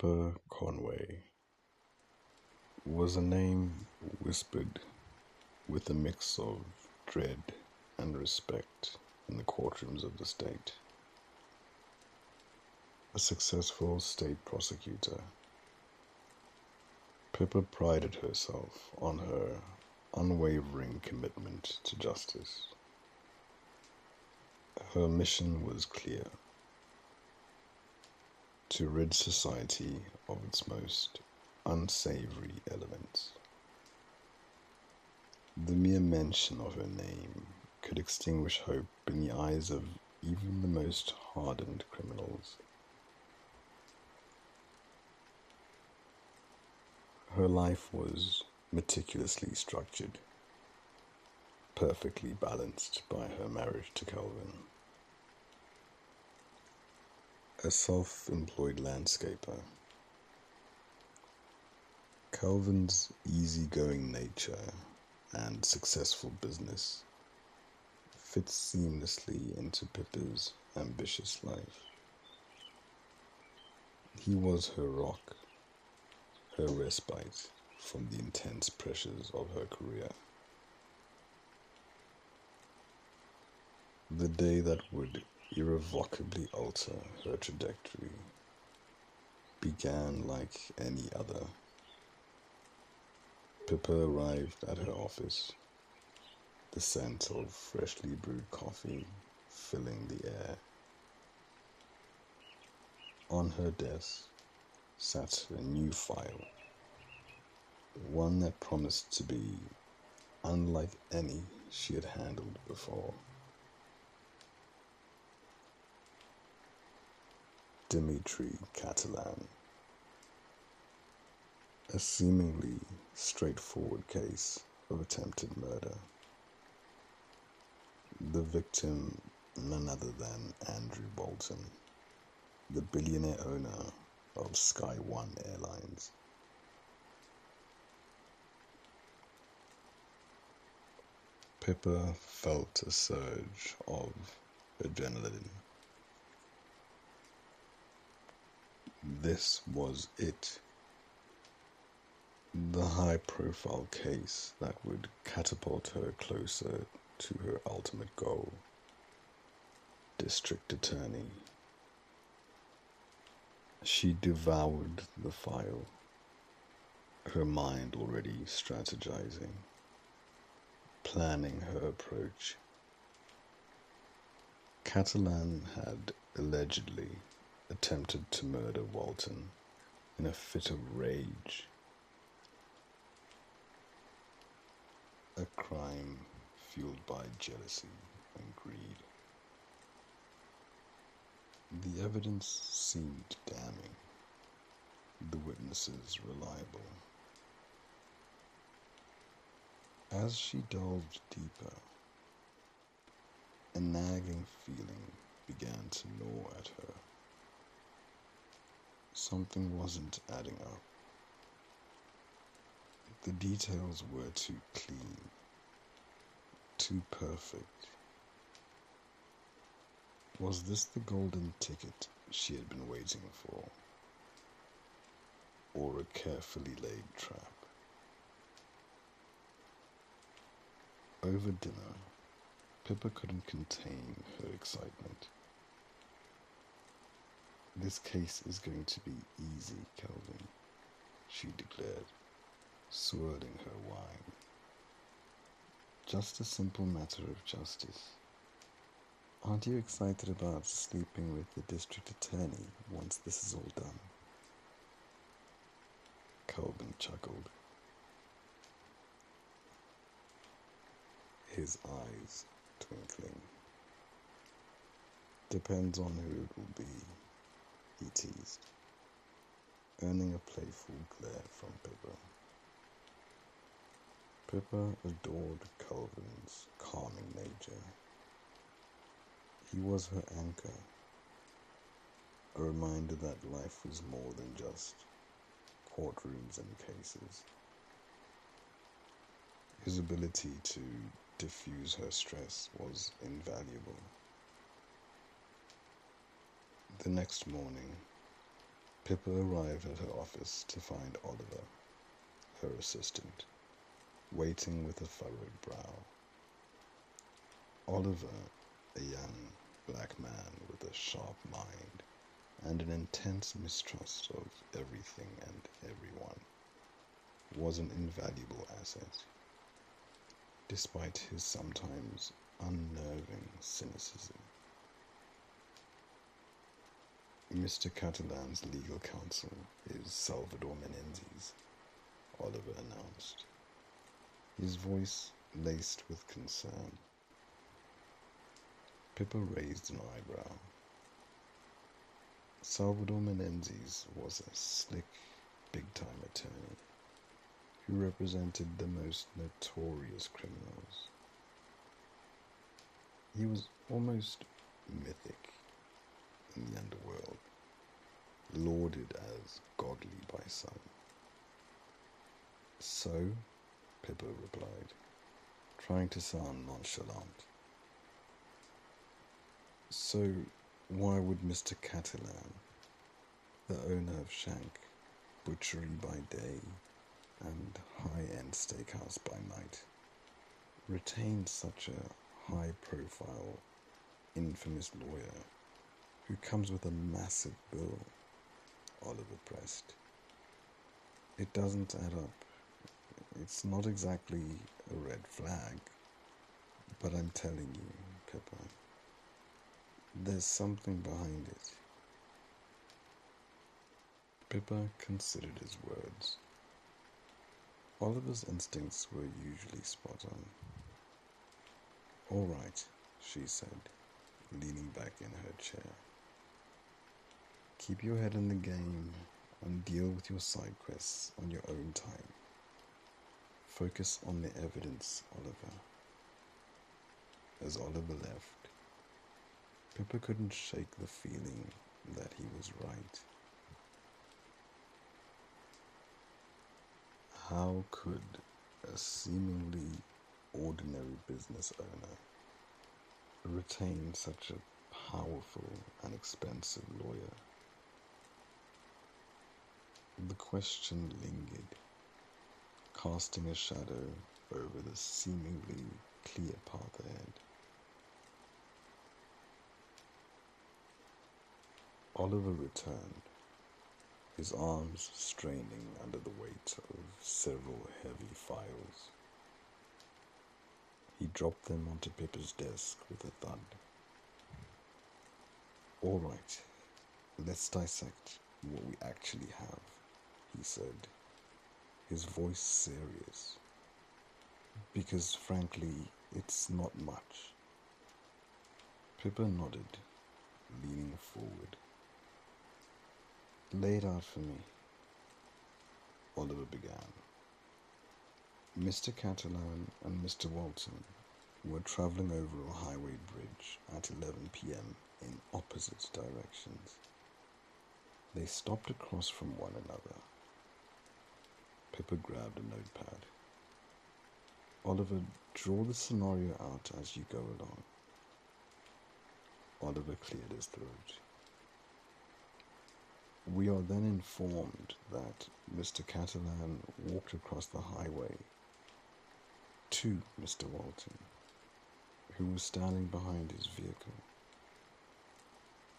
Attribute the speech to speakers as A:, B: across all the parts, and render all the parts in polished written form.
A: Pippa Conway was a name whispered with a mix of dread and respect in the courtrooms of the state. A successful state prosecutor, Pippa prided herself on her unwavering commitment to justice. Her mission was clear: to rid society of its most unsavory elements. The mere mention of her name could extinguish hope in the eyes of even the most hardened criminals. Her life was meticulously structured, perfectly balanced by her marriage to Calvin. A self-employed landscaper, Calvin's easygoing nature and successful business fit seamlessly into Pippa's ambitious life. He was her rock, her respite from the intense pressures of her career. The day that would irrevocably alter her trajectory began like any other. Pippa arrived at her office, the scent of freshly brewed coffee filling the air. On her desk sat a new file, one that promised to be unlike any she had handled before. Dimitri Catalan. A seemingly straightforward case of attempted murder. The victim, none other than Andrew Walton, the billionaire owner of Sky One Airlines. Pippa felt a surge of adrenaline. This was it. The high-profile case that would catapult her closer to her ultimate goal, district attorney. She devoured the file, her mind already strategizing, planning her approach. Catalan had allegedly attempted to murder Walton in a fit of rage. A crime fueled by jealousy and greed. The evidence seemed damning, the witnesses reliable. As she delved deeper, a nagging feeling began to gnaw at her. Something wasn't adding up. The details were too clean, too perfect. Was this the golden ticket she had been waiting for? Or a carefully laid trap? Over dinner, Pippa couldn't contain her excitement. "This case is going to be easy, Calvin," she declared, swirling her wine. "Just a simple matter of justice. Aren't you excited about sleeping with the district attorney once this is all done?" Calvin chuckled, his eyes twinkling. "Depends on who it will be," he teased, earning a playful glare from Pippa. Pippa adored Calvin's calming nature. He was her anchor, a reminder that life was more than just courtrooms and cases. His ability to diffuse her stress was invaluable. The next morning, Pippa arrived at her office to find Oliver, her assistant, waiting with a furrowed brow. Oliver, a young black man with a sharp mind and an intense mistrust of everything and everyone, was an invaluable asset, despite his sometimes unnerving cynicism. Mr. Catalan's legal counsel is Salvador Menendez, Oliver announced, his voice laced with concern. Pippa raised an eyebrow. Salvador Menendez was a slick, big-time attorney who represented the most notorious criminals. He was almost mythic in the underworld, lauded as godly by some. So, Pippa replied, trying to sound nonchalant. So, why would Mr. Catalan, the owner of Shank, butchery by day and high-end steakhouse by night, retain such a high-profile, infamous lawyer who comes with a massive bill? Oliver pressed. It doesn't add up. It's not exactly a red flag, but I'm telling you, Pippa, there's something behind it. Pippa considered his words. Oliver's instincts were usually spot on. All right, she said, leaning back in her chair. Keep your head in the game and deal with your side quests on your own time. Focus on the evidence, Oliver. As Oliver left, Pippa couldn't shake the feeling that he was right. How could a seemingly ordinary business owner retain such a powerful and expensive lawyer? The question lingered, casting a shadow over the seemingly clear path ahead. Oliver returned, his arms straining under the weight of several heavy files. He dropped them onto Pippa's desk with a thud. All right, let's dissect what we actually have, he said, his voice serious. Because frankly, it's not much. Pippa nodded, leaning forward. Lay it out for me, Oliver began. Mr. Catalan and Mr. Walton were travelling over a highway bridge at 11 p.m. in opposite directions. They stopped across from one another. Pippa grabbed a notepad. Oliver, draw the scenario out as you go along. Oliver cleared his throat. We are then informed that Mr. Catalan walked across the highway to Mr. Walton, who was standing behind his vehicle.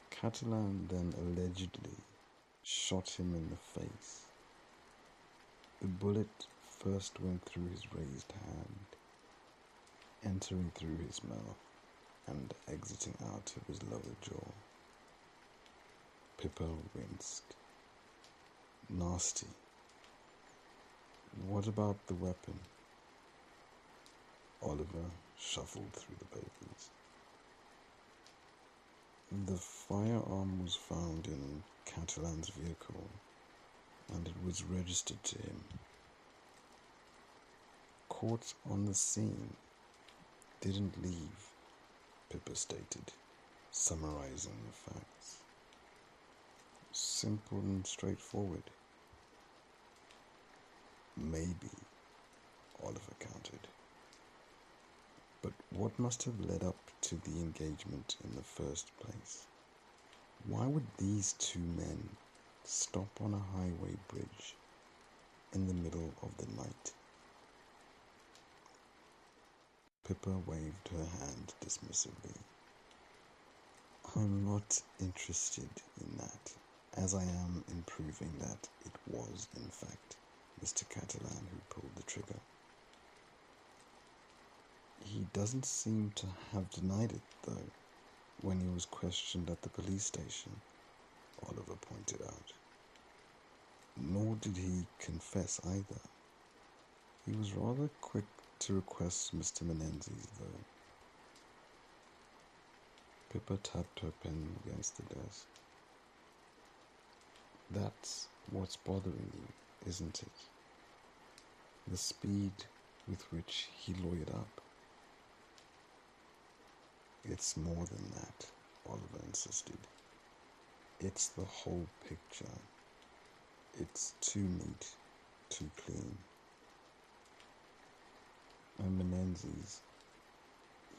A: Catalan then allegedly shot him in the face. The bullet first went through his raised hand, entering through his mouth and exiting out of his lower jaw. Pippa winced. Nasty. What about the weapon? Oliver shuffled through the papers. The firearm was found in Catalan's vehicle, and it was registered to him. Caught on the scene. Didn't leave, Pippa stated, summarizing the facts. Simple and straightforward. Maybe, Oliver countered. But what must have led up to the engagement in the first place? Why would these two men stop on a highway bridge in the middle of the night. Pippa waved her hand dismissively. I'm not interested in that, as I am in proving that it was, in fact, Mr. Catalan who pulled the trigger. He doesn't seem to have denied it, though, when he was questioned at the police station, Oliver pointed out. Nor did he confess either. He was rather quick to request Mr. Menendez, though. Pippa tapped her pen against the desk. That's what's bothering you, isn't it? The speed with which he lawyered up. It's more than that, Oliver insisted. It's the whole picture. It's too neat, too clean. And Menendez,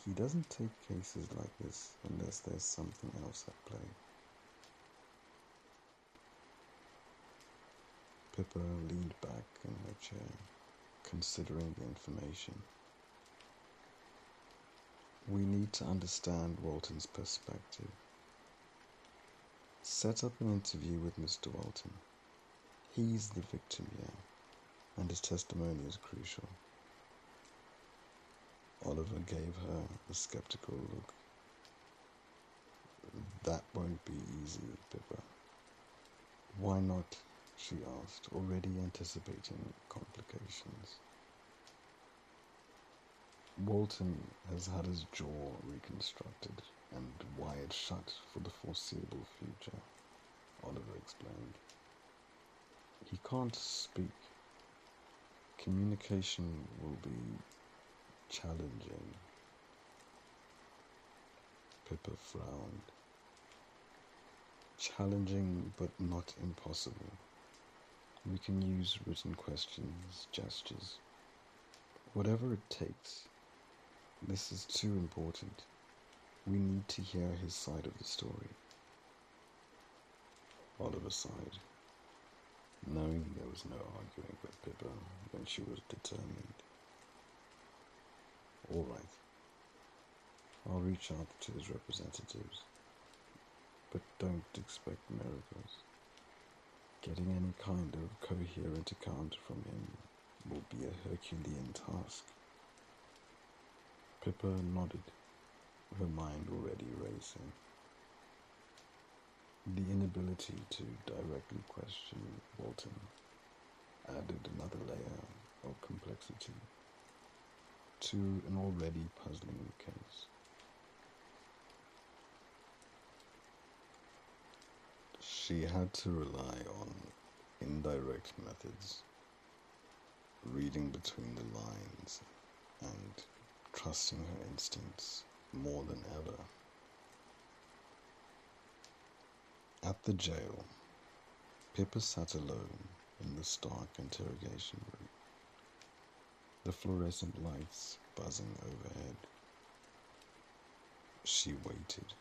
A: he doesn't take cases like this unless there's something else at play. Pippa leaned back in her chair, considering the information. We need to understand Walton's perspective. Set up an interview with Mr. Walton. He's the victim here, and his testimony is crucial. Oliver gave her a skeptical look. That won't be easy, Pippa. Why not? She asked, already anticipating complications. Walton has had his jaw reconstructed and wired shut for the foreseeable future, Oliver explained. He can't speak. Communication will be challenging. Pippa frowned. Challenging, but not impossible. We can use written questions, gestures, whatever it takes. This is too important. We need to hear his side of the story. Oliver sighed, knowing there was no arguing with Pippa when she was determined. All right. I'll reach out to his representatives, but don't expect miracles. Getting any kind of coherent account from him will be a Herculean task. Pippa nodded, her mind already racing. The inability to directly question Walton added another layer of complexity to an already puzzling case. She had to rely on indirect methods, reading between the lines and trusting her instincts more than ever. At the jail, Pippa sat alone in the stark interrogation room, the fluorescent lights buzzing overhead. She waited.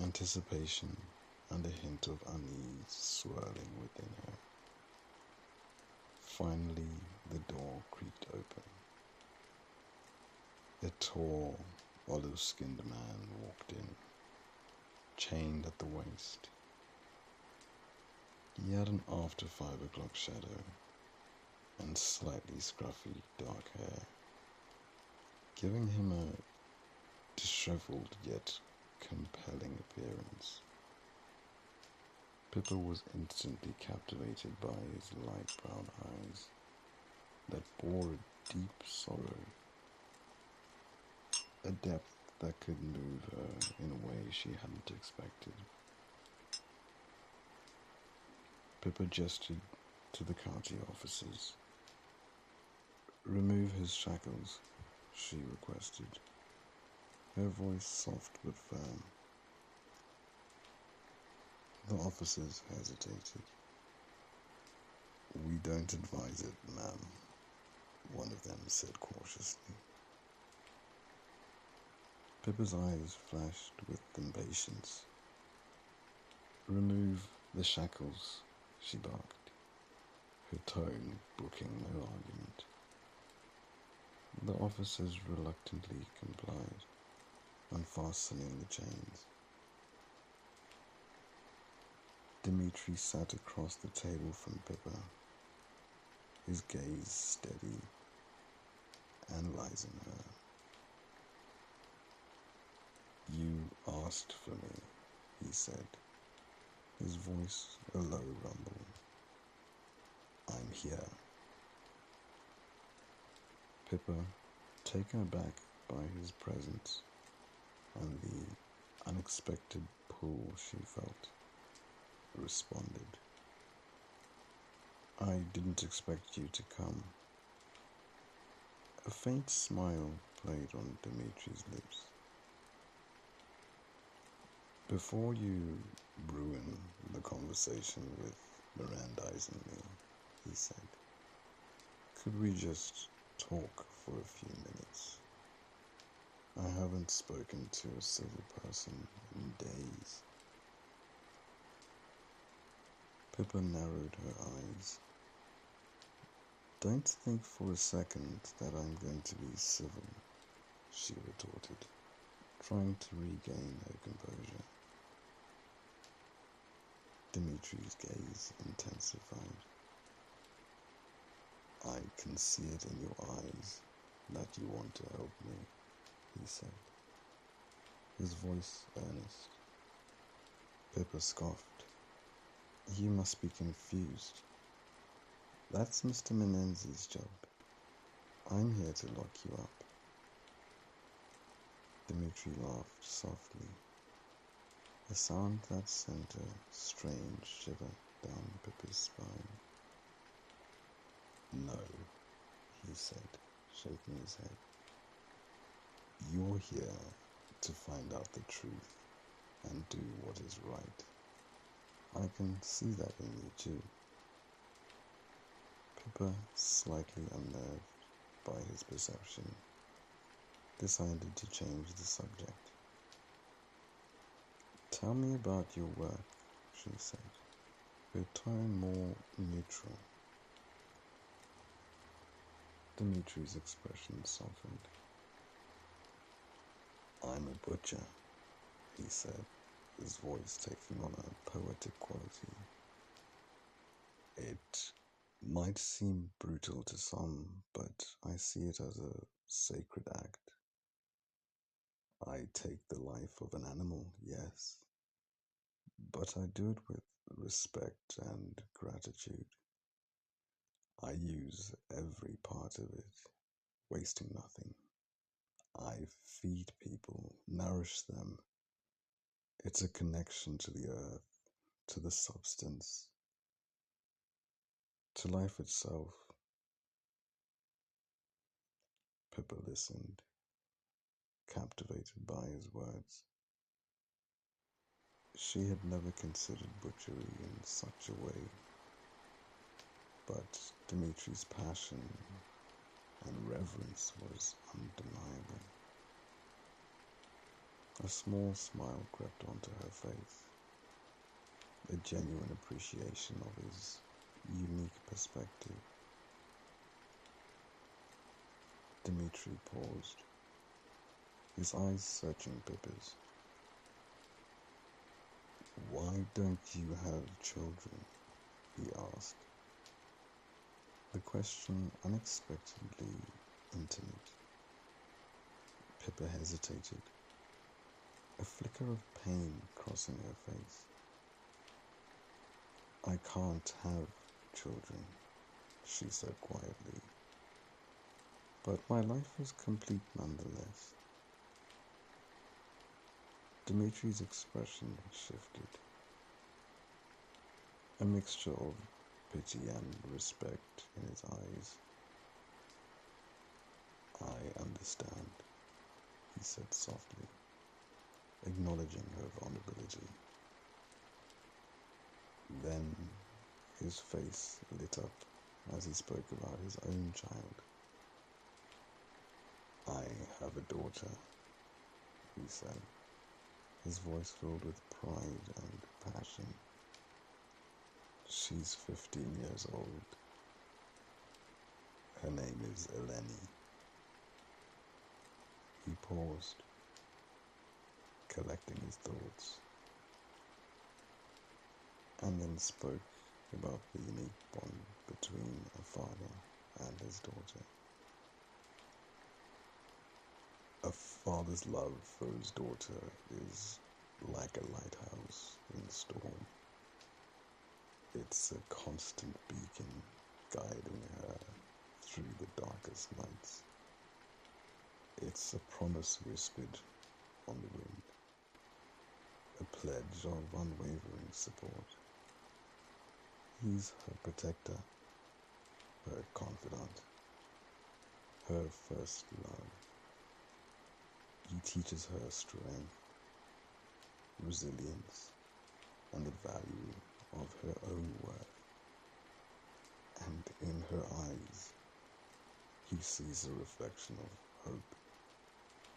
A: Anticipation and a hint of unease swirling within her. Finally, the door creaked open. A tall, olive-skinned man walked in, chained at the waist. He had an after 5 o'clock shadow and slightly scruffy dark hair, giving him a disheveled yet compelling appearance. Pippa was instantly captivated by his light brown eyes that bore a deep sorrow, a depth that could move her in a way she hadn't expected. Pippa gestured to the county officers. "Remove his shackles," she requested, her voice soft but firm. The officers hesitated. "We don't advise it, ma'am," one of them said cautiously. Pippa's eyes flashed with impatience. "Remove The shackles, she barked, her tone brooking no argument. The officers reluctantly complied, unfastening the chains. Dimitri sat across the table from Pippa, his gaze steady, analyzing her. "You asked for me," he said, his voice a low rumble. "I'm here." Pippa, taken aback by his presence and the unexpected pull she felt, responded, "I didn't expect you to come." A faint smile played on Dimitri's lips. "Before you ruin the conversation with Mirandizing me," he said, "could we just talk for a few minutes? I haven't spoken to a civil person in days." Pippa narrowed her eyes. "Don't think for a second that I'm going to be civil," she retorted, trying to regain her composure. Dimitri's gaze intensified. "I can see it in your eyes that you want to help me," he said, his voice earnest. Pippa scoffed. "You must be confused. That's Mr. Menenzi's job. I'm here to lock you up." Dimitri laughed softly, a sound that sent a strange shiver down Pippa's spine. "No," he said, shaking his head. "You're here to find out the truth and do what is right. I can see that in you too." Pippa, slightly unnerved by his perception, decided to change the subject. "Tell me about your work," she said, her tone more neutral. Dimitri's expression softened. "I'm a butcher," he said, his voice taking on a poetic quality. "It might seem brutal to some, but I see it as a sacred act. I take the life of an animal, yes, but I do it with respect and gratitude. I use every part of it, wasting nothing. I feed people, nourish them. It's a connection to the earth, to the substance, to life itself." Pippa listened, captivated by his words. She had never considered butchery in such a way, but Dimitri's passion and reverence was undeniable. A small smile crept onto her face, a genuine appreciation of his unique perspective. Dimitri paused, his eyes searching Pippa's. "Why don't you have children?" he asked, the question unexpectedly intimate. Pippa hesitated, a flicker of pain crossing her face. "I can't have children," she said quietly, "but my life is complete nonetheless." Dimitri's expression shifted, a mixture of pity and respect in his eyes. "I understand," he said softly, acknowledging her vulnerability. Then his face lit up as he spoke about his own child. "I have a daughter," he said, his voice filled with pride and passion. She's 15 years old. Her name is Eleni. He paused, collecting his thoughts, and then spoke about the unique bond between a father and his daughter. A father's love for his daughter is like a lighthouse in storm. It's a constant beacon guiding her through the darkest nights. It's a promise whispered on the wind, a pledge of unwavering support. He's her protector, her confidant, her first love. He teaches her strength, resilience, and the value of her own worth. And in her eyes, he sees a reflection of hope,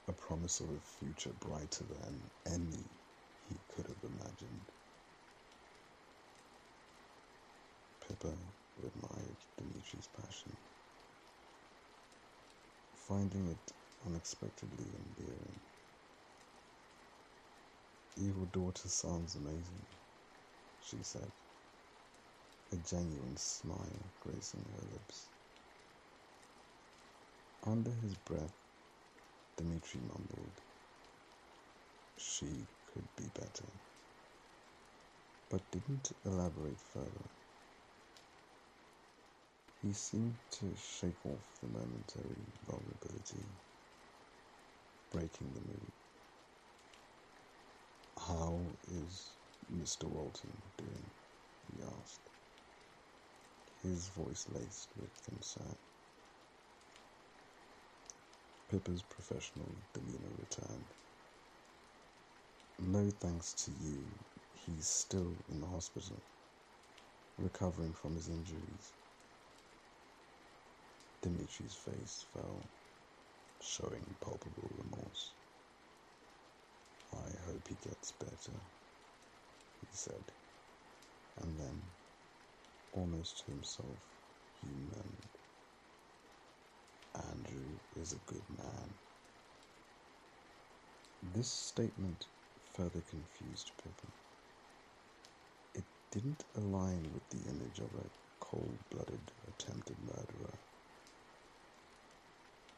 A: a promise of a future brighter than any he could have imagined. Pippa admired Dimitri's passion, finding it unexpectedly endearing. "Your daughter sounds amazing," she said, a genuine smile gracing her lips. Under his breath, Dimitri mumbled, "She could be better," but didn't elaborate further. He seemed to shake off the momentary vulnerability, breaking the mood. "How is Mr. Walton doing?" he asked, his voice laced with concern. Pippa's professional demeanor returned. "No thanks to you, he's still in the hospital, recovering from his injuries." Dimitri's face fell, showing palpable remorse. "I hope he gets better," he said, and then, almost to himself, he murmured, "Andrew is a good man." This statement further confused Pippa. It didn't align with the image of a cold-blooded attempted murderer.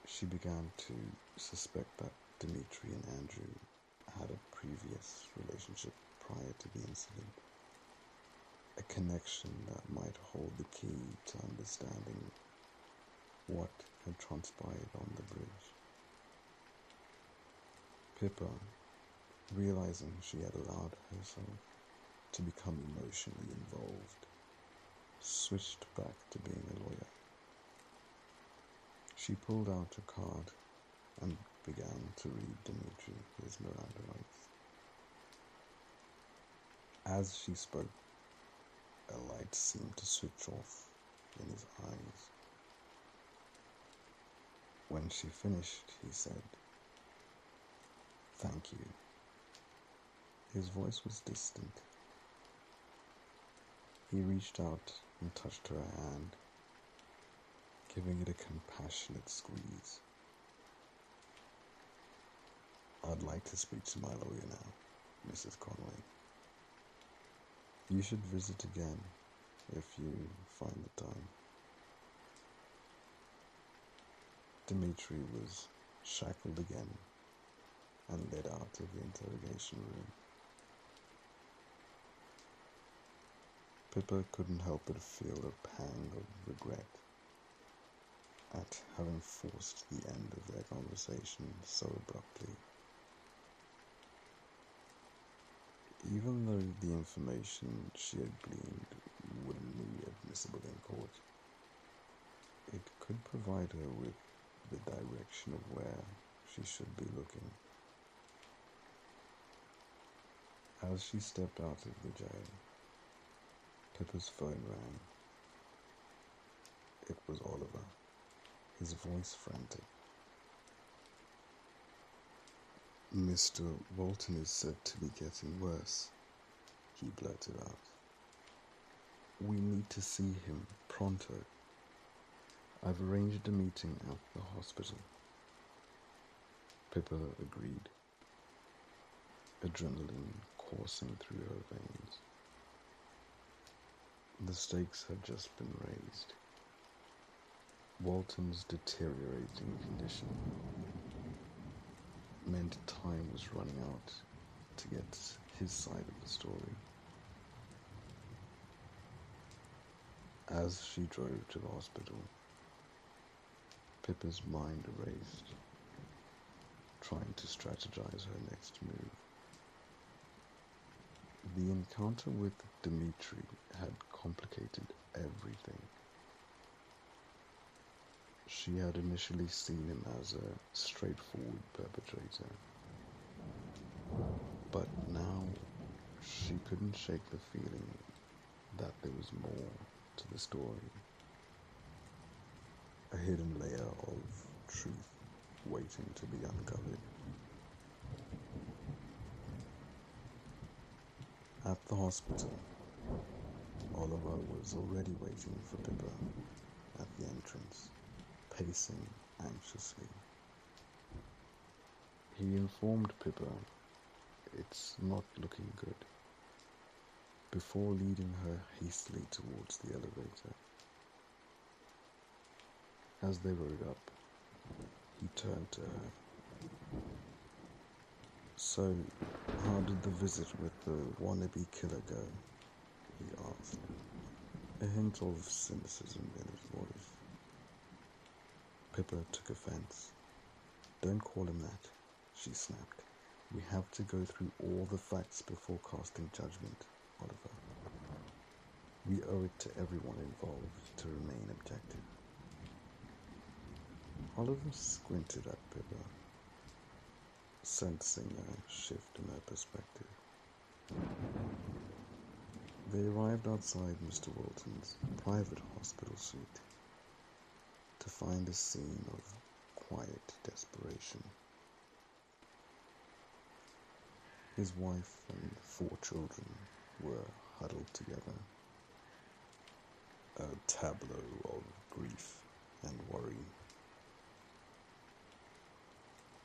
A: She began to suspect that Dimitri and Andrew had a previous relationship prior to the incident, a connection that might hold the key to understanding what had transpired on the bridge. Pippa, realizing she had allowed herself to become emotionally involved, switched back to being a lawyer. She pulled out a card and began to read Dimitri his Miranda rights. As she spoke, a light seemed to switch off in his eyes. When she finished, he said, "Thank you." His voice was distant. He reached out and touched her hand, giving it a compassionate squeeze. "I'd like to speak to my lawyer now, Mrs. Conway. You should visit again if you find the time." Dimitri was shackled again and led out of the interrogation room. Pippa couldn't help but feel a pang of regret at having forced the end of their conversation so abruptly. Even though the information she had gleaned wouldn't be admissible in court, it could provide her with the direction of where she should be looking. As she stepped out of the jail, Pippa's phone rang. It was Oliver, his voice frantic. "Mr. Walton is said to be getting worse," he blurted out. We need to see him pronto. I've arranged a meeting at the hospital. Pippa agreed, adrenaline coursing through her veins. The stakes had just been raised. Walton's deteriorating condition meant time was running out to get his side of the story. As she drove to the hospital, Pippa's mind erased, trying to strategize her next move. The encounter with Dimitri had complicated everything. She had initially seen him as a straightforward perpetrator, but now she couldn't shake the feeling that there was more to the story. A hidden layer of truth waiting to be uncovered. At the hospital, Oliver was already waiting for Pippa at the entrance, pacing anxiously. He informed Pippa it's not looking good, before leading her hastily towards the elevator. As they rode up, he turned to her. "So, how did the visit with the wannabe killer go?" he asked, a hint of cynicism in his voice. Pippa took offense. "Don't call him that," she snapped. "We have to go through all the facts before casting judgment, Oliver. We owe it to everyone involved to remain objective." Oliver squinted at Pippa, sensing a shift in her perspective. They arrived outside Mr. Walton's private hospital suite to find a scene of quiet desperation. His wife and 4 children were huddled together, a tableau of grief and worry.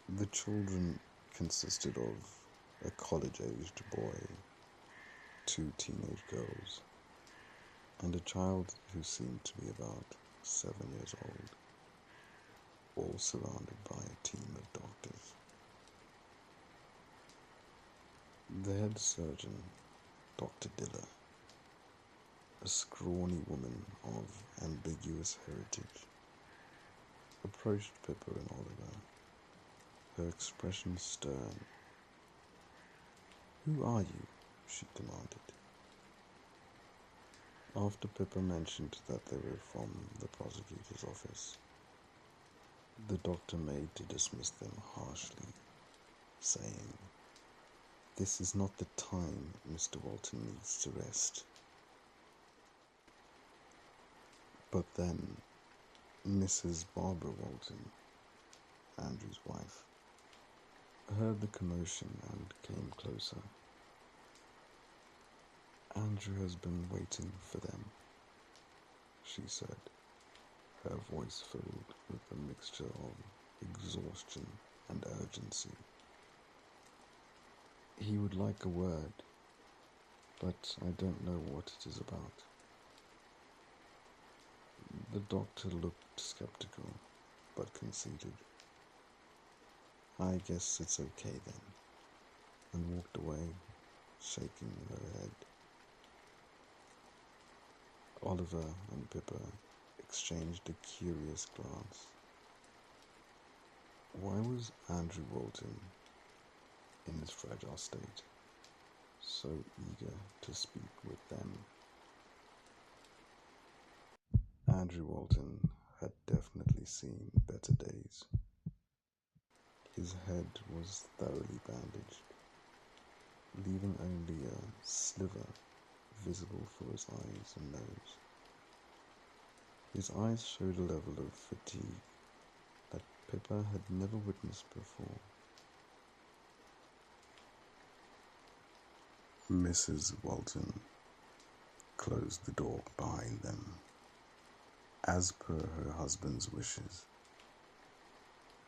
A: The children consisted of a college-aged boy, 2 teenage girls, and a child who seemed to be about 7 years old, all surrounded by a team of doctors. The head surgeon, Dr. Diller, a scrawny woman of ambiguous heritage, approached Pippa and Oliver, her expression stern. "Who are you?" she demanded. After Pippa mentioned that they were from the prosecutor's office, the doctor made to dismiss them harshly, saying, "This is not the time Mr. Walton needs to rest." But then Mrs. Barbara Walton, Andrew's wife, heard the commotion and came closer. "Andrew has been waiting for them," she said, her voice filled with a mixture of exhaustion and urgency. "He would like a word, but I don't know what it is about." The doctor looked skeptical, but conceded. "I guess it's okay then," and walked away, shaking her head. Oliver and Pippa exchanged a curious glance. Why was Andrew Walton, in his fragile state, so eager to speak with them? Andrew Walton had definitely seen better days. His head was thoroughly bandaged, leaving only a sliver visible for his eyes and nose. His eyes showed a level of fatigue that Pippa had never witnessed before. "Mrs. Walton," closed the door behind them, as per her husband's wishes,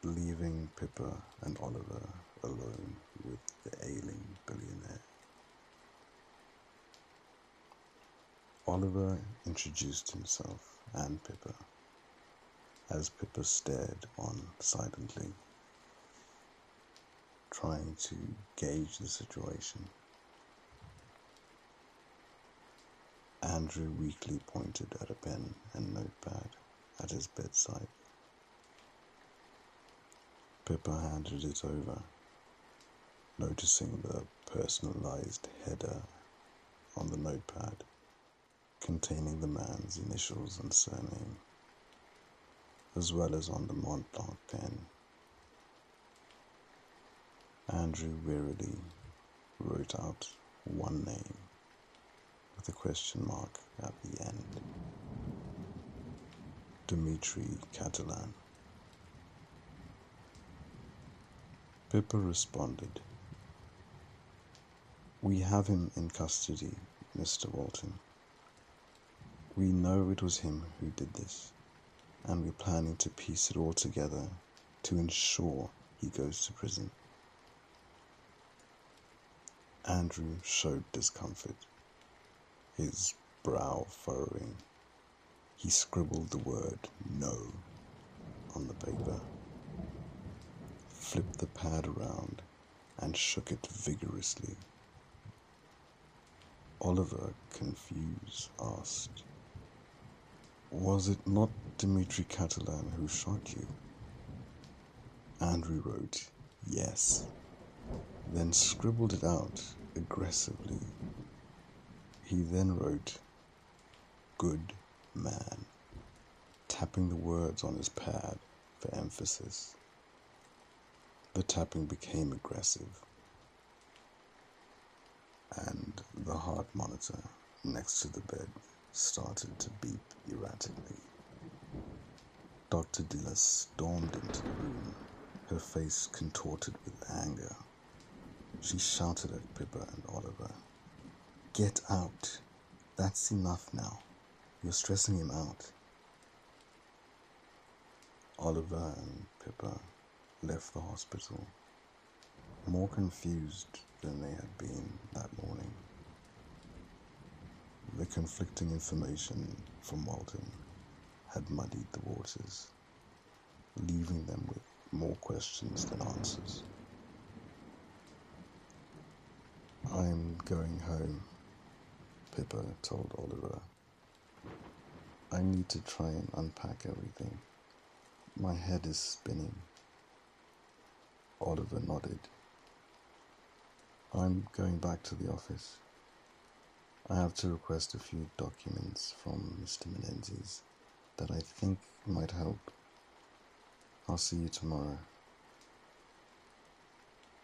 A: leaving Pippa and Oliver alone with the ailing billionaire. Oliver introduced himself and Pippa, as Pippa stared on silently, trying to gauge the situation. Andrew weakly pointed at a pen and notepad at his bedside. Pippa handed it over, noticing the personalized header on the notepad containing the man's initials and surname, as well as on the Mont Blanc pen. Andrew wearily wrote out one name with a question mark at the end. Dimitri Catalan. Pippa responded, "We have him in custody, Mr. Walton. We know it was him who did this, and we're planning to piece it all together to ensure he goes to prison." Andrew showed discomfort, his brow furrowing. He scribbled the word "no" on the paper, flipped the pad around, and shook it vigorously. Oliver, confused, asked, "Was it not Dimitri Catalan who shot you?" Andrew wrote, "Yes," then scribbled it out aggressively. He then wrote, "Good man," tapping the words on his pad for emphasis. The tapping became aggressive, and the heart monitor next to the bed started to beep erratically. Dr. Dilla stormed into the room, her face contorted with anger. She shouted at Pippa and Oliver, "Get out! That's enough now. You're stressing him out." Oliver and Pippa left the hospital, more confused than they had been that morning. The conflicting information from Walton had muddied the waters, leaving them with more questions than answers. "I'm going home," Pippa told Oliver. "I need to try and unpack everything. My head is spinning." Oliver nodded. "I'm going back to the office. I have to request a few documents from Mr. Menendez that I think might help. I'll see you tomorrow."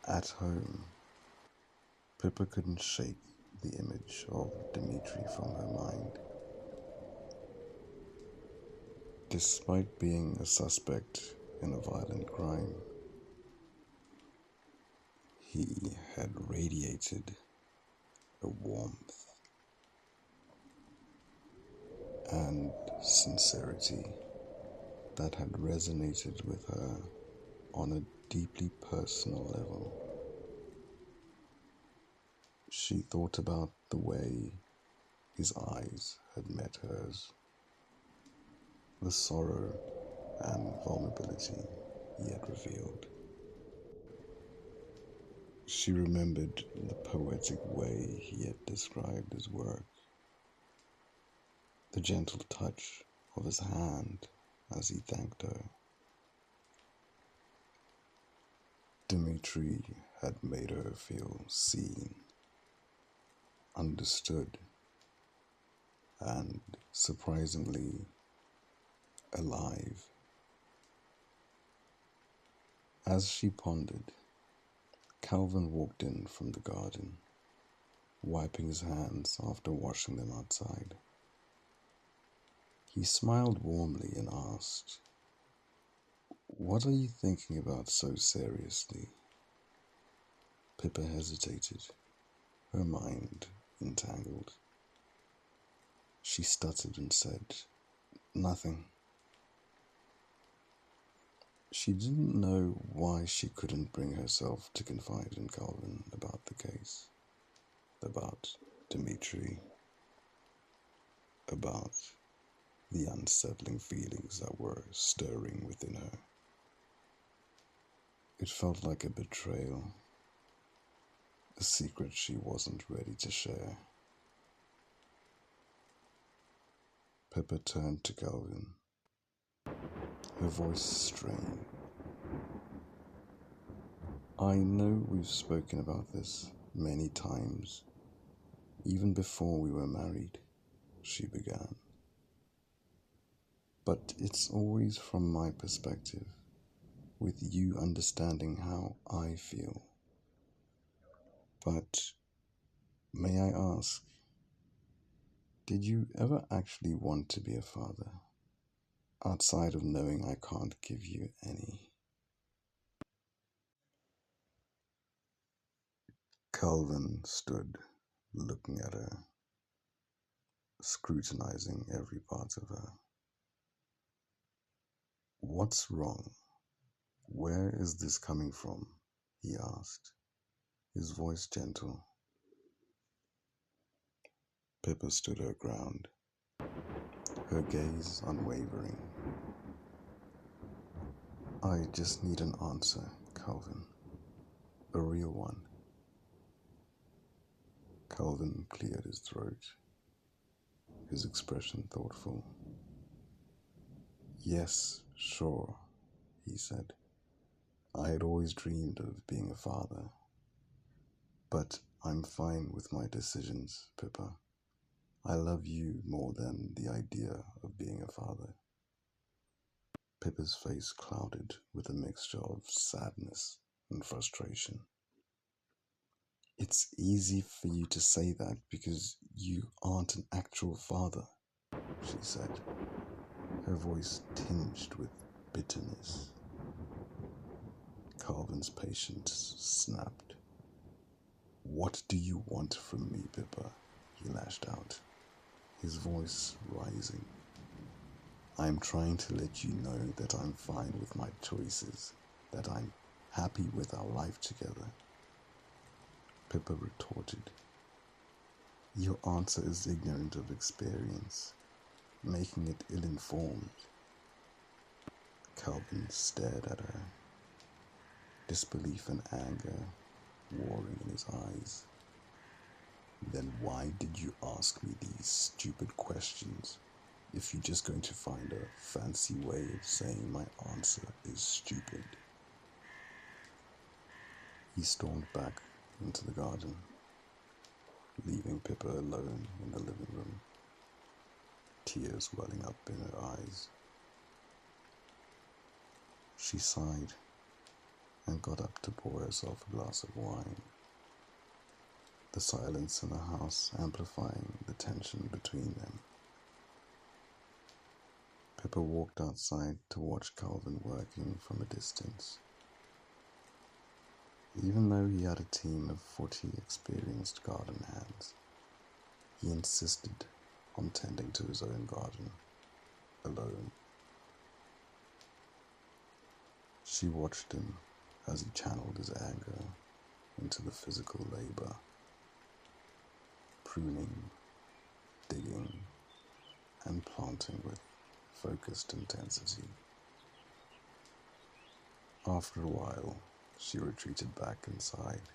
A: At home, Pippa couldn't shake the image of Dimitri from her mind. Despite being a suspect in a violent crime, he had radiated a warmth and sincerity that had resonated with her on a deeply personal level. She thought about the way his eyes had met hers, the sorrow and vulnerability he had revealed. She remembered the poetic way he had described his work, the gentle touch of his hand as he thanked her. Dimitri had made her feel seen, understood, and surprisingly alive. As she pondered, Calvin walked in from the garden, wiping his hands after washing them outside. He smiled warmly and asked, "What are you thinking about so seriously?" Pippa hesitated, her mind entangled. She stuttered and said, "Nothing." She didn't know why she couldn't bring herself to confide in Calvin about the case, about Dimitri, about the unsettling feelings that were stirring within her. It felt like a betrayal, a secret she wasn't ready to share. Pippa turned to Calvin, her voice strained. "I know we've spoken about this many times, even before we were married," she began. "But it's always from my perspective, with you understanding how I feel. But may I ask, did you ever actually want to be a father, outside of knowing I can't give you any?" Calvin stood, looking at her, scrutinizing every part of her. "What's wrong? Where is this coming from?" he asked, his voice gentle. Pippa stood her ground, her gaze unwavering. "I just need an answer, Calvin. A real one." Calvin cleared his throat, his expression thoughtful. "Yes, sure," he said. "I had always dreamed of being a father. But I'm fine with my decisions, Pippa. I love you more than the idea of being a father." Pippa's face clouded with a mixture of sadness and frustration. "It's easy for you to say that because you aren't an actual father," she said, her voice tinged with bitterness. Calvin's patience snapped. "What do you want from me, Pippa?" he lashed out, his voice rising. "I'm trying to let you know that I'm fine with my choices, that I'm happy with our life together." Pippa retorted. "Your answer is ignorant of experience, making it ill-informed." Calvin stared at her, disbelief and anger warring in his eyes. "Then why did you ask me these stupid questions if you're just going to find a fancy way of saying my answer is stupid?" He stormed back into the garden, leaving Pippa alone in the living room, tears welling up in her eyes. She sighed and got up to pour herself a glass of wine, the silence in the house amplifying the tension between them. Pippa walked outside to watch Calvin working from a distance. Even though he had a team of 40 experienced garden hands, he insisted on tending to his own garden, alone. She watched him as he channeled his anger into the physical labor, pruning, digging, and planting with focused intensity. After a while, she retreated back inside,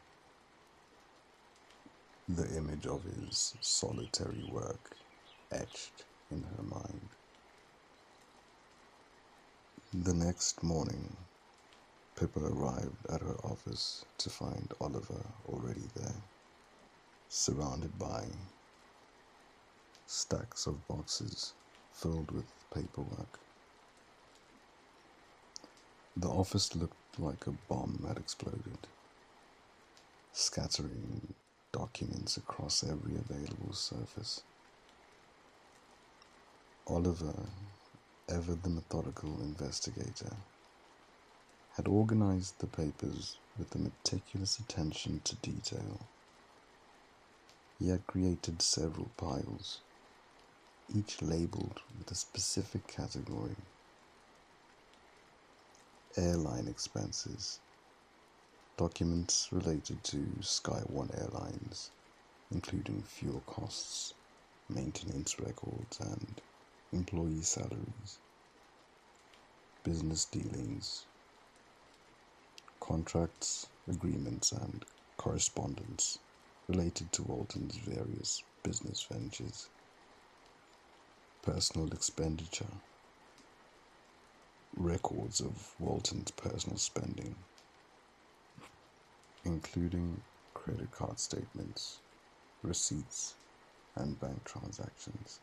A: the image of his solitary work etched in her mind. The next morning, Pippa arrived at her office to find Oliver already there, surrounded by stacks of boxes filled with paperwork. The office looked like a bomb had exploded, scattering documents across every available surface. Oliver, ever the methodical investigator, had organized the papers with a meticulous attention to detail. He had created several piles, each labeled with a specific category: airline expenses, documents related to Sky One Airlines, including fuel costs, maintenance records, and employee salaries, business dealings, contracts, agreements, and correspondence related to Walton's various business ventures, personal expenditure, records of Walton's personal spending, including credit card statements, receipts, and bank transactions,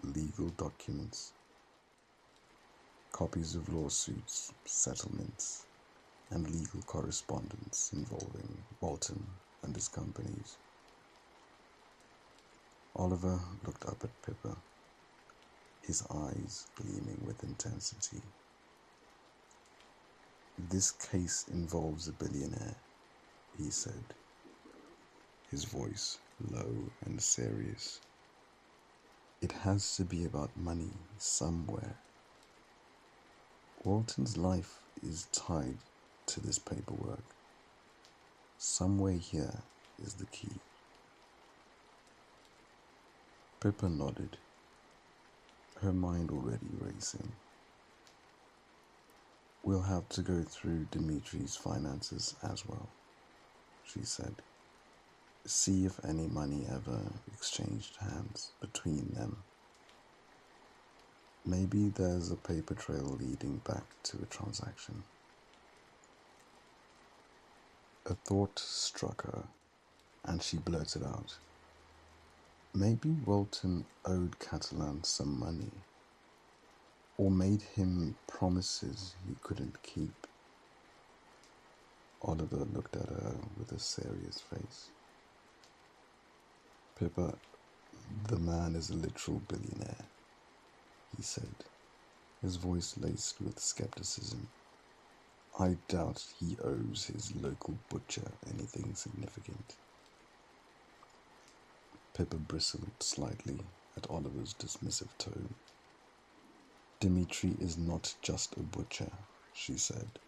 A: legal documents, copies of lawsuits, settlements, and legal correspondence involving Walton and his companies. Oliver looked up at Pippa, his eyes gleaming with intensity. "This case involves a billionaire," he said, his voice low and serious. "It has to be about money somewhere. Walton's life is tied to this paperwork. Somewhere here is the key." Pippa nodded, her mind already racing. "We'll have to go through Dimitri's finances as well," she said. "See if any money ever exchanged hands between them. Maybe there's a paper trail leading back to a transaction." A thought struck her, and she blurted out, "Maybe Walton owed Catalan some money, or made him promises he couldn't keep." Oliver looked at her with a serious face. "Pippa, the man is a literal billionaire," he said, his voice laced with skepticism. "I doubt he owes his local butcher anything significant." Pippa bristled slightly at Oliver's dismissive tone. "Dimitri is not just a butcher," she said,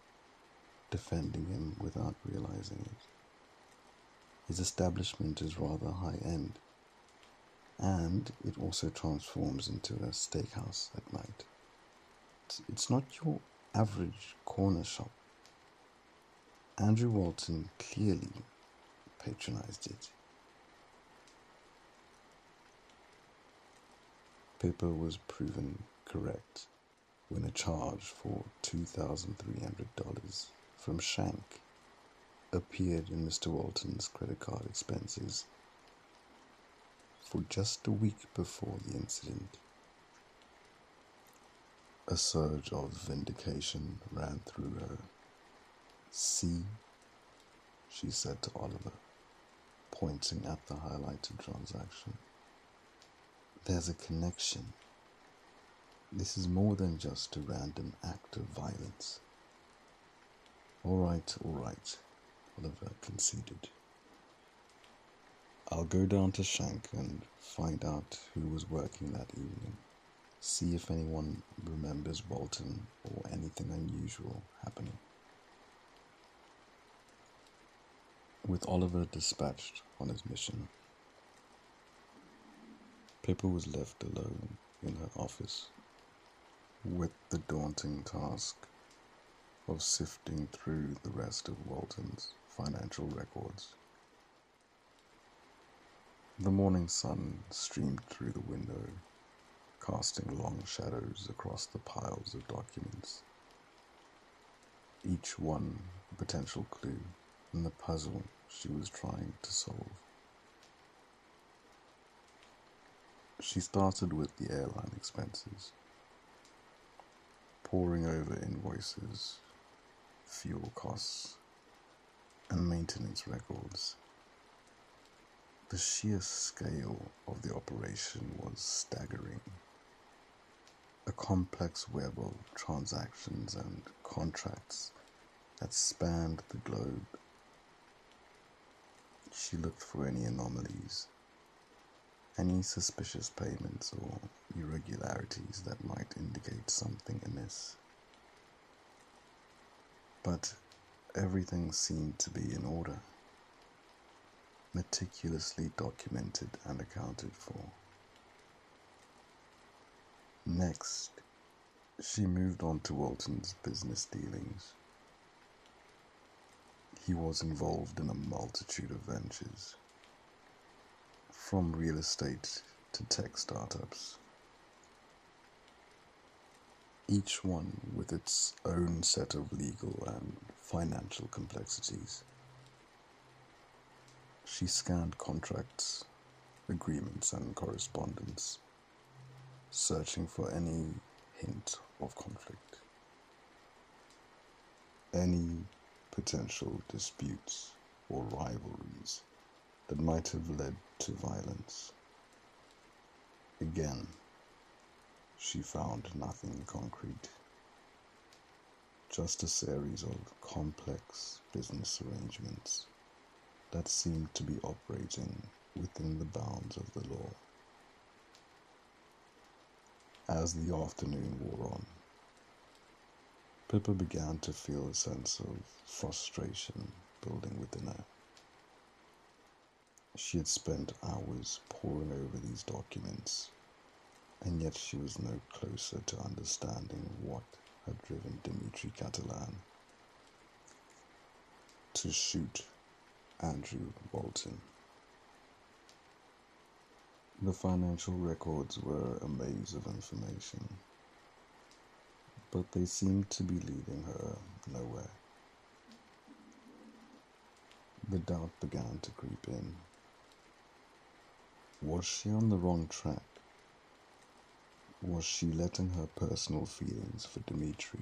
A: defending him without realizing it. "His establishment is rather high-end, and it also transforms into a steakhouse at night. It's not your average corner shop. Andrew Walton clearly patronized it." Pippa was proven correct when a charge for $2,300 from Shank appeared in Mr. Walton's credit card expenses for just a week before the incident. A surge of vindication ran through her. "See," she said to Oliver, pointing at the highlighted transaction. "There's a connection. This is more than just a random act of violence." All right, Oliver conceded. "I'll go down to Shank and find out who was working that evening. See if anyone remembers Walton or anything unusual happening." With Oliver dispatched on his mission, Pippa was left alone in her office with the daunting task of sifting through the rest of Walton's financial records. The morning sun streamed through the window, casting long shadows across the piles of documents, each one a potential clue in the puzzle she was trying to solve. She started with the airline expenses, poring over invoices, fuel costs, and maintenance records. The sheer scale of the operation was staggering. A complex web of transactions and contracts that spanned the globe. She looked for any anomalies, any suspicious payments or irregularities that might indicate something amiss. But everything seemed to be in order, meticulously documented and accounted for. Next, she moved on to Walton's business dealings. He was involved in a multitude of ventures, from real estate to tech startups, each one with its own set of legal and financial complexities. She scanned contracts, agreements, and correspondence, searching for any hint of conflict, any potential disputes or rivalries that might have led to violence. Again, she found nothing concrete, just a series of complex business arrangements that seemed to be operating within the bounds of the law. As the afternoon wore on, Pippa began to feel a sense of frustration building within her. She had spent hours poring over these documents, and yet she was no closer to understanding what had driven Dimitri Catalan to shoot Andrew Walton. The financial records were a maze of information, but they seemed to be leading her nowhere. The doubt began to creep in. Was she on the wrong track? Was she letting her personal feelings for Dimitri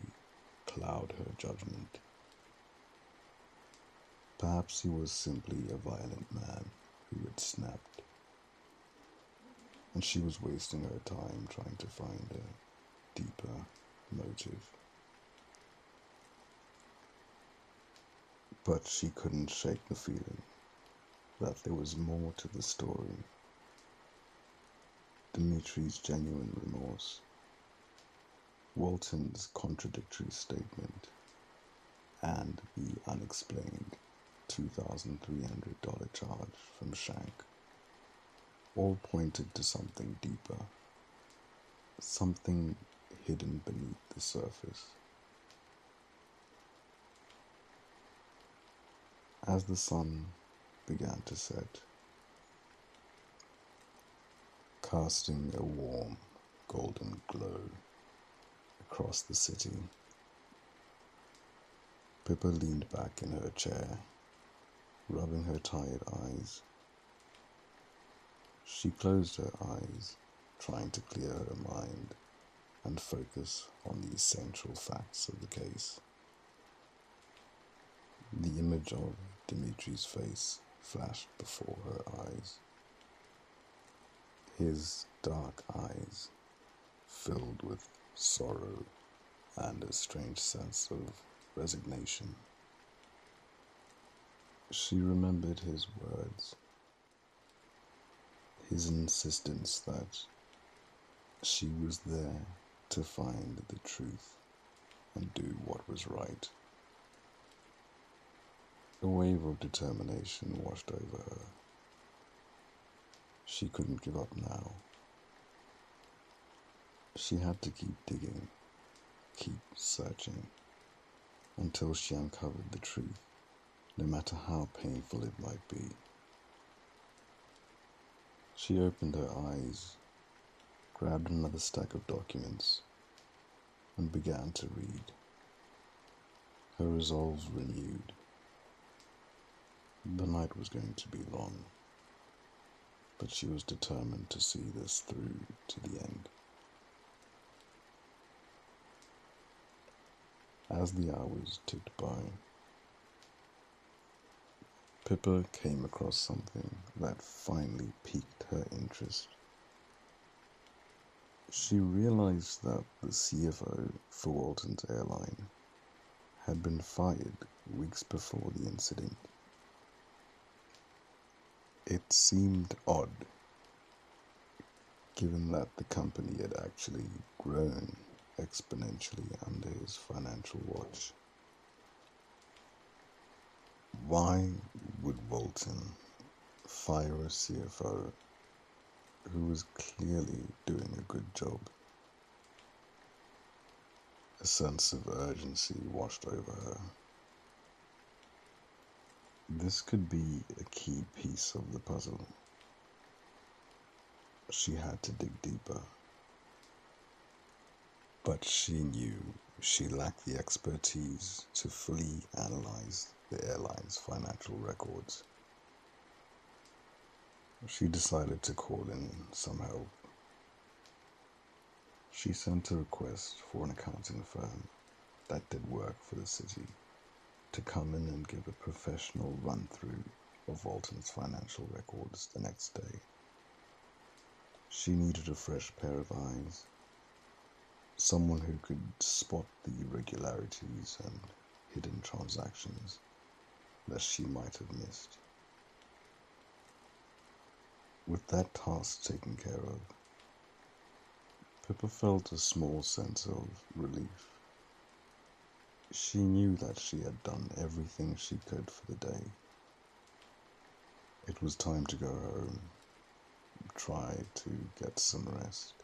A: cloud her judgment? Perhaps he was simply a violent man who had snapped, and she was wasting her time trying to find a deeper motive. But she couldn't shake the feeling that there was more to the story. Dimitri's genuine remorse, Walton's contradictory statement, and the unexplained $2,300 charge from Shank all pointed to something deeper, something hidden beneath the surface. As the sun began to set, casting a warm, golden glow across the city, Pippa leaned back in her chair, rubbing her tired eyes. She closed her eyes, trying to clear her mind and focus on the essential facts of the case. The image of Dimitri's face flashed before her eyes. His dark eyes filled with sorrow and a strange sense of resignation. She remembered his words, his insistence that she was there to find the truth and do what was right. A wave of determination washed over her. She couldn't give up now. She had to keep digging, keep searching, until she uncovered the truth, no matter how painful it might be. She opened her eyes, grabbed another stack of documents, and began to read. Her resolve renewed. The night was going to be long, but she was determined to see this through to the end. As the hours ticked by, Pippa came across something that finally piqued her interest. She realized that the CFO for Walton's airline had been fired weeks before the incident. It seemed odd, given that the company had actually grown exponentially under his financial watch. Why would Walton fire a CFO who was clearly doing a good job? A sense of urgency washed over her. This could be a key piece of the puzzle. She had to dig deeper. But she knew she lacked the expertise to fully analyze the airline's financial records. She decided to call in some help. She sent a request for an accounting firm that did work for the city to come in and give a professional run-through of Walton's financial records the next day. She needed a fresh pair of eyes, someone who could spot the irregularities and hidden transactions that she might have missed. With that task taken care of, Pippa felt a small sense of relief. She knew that she had done everything she could for the day. It was time to go home, try to get some rest,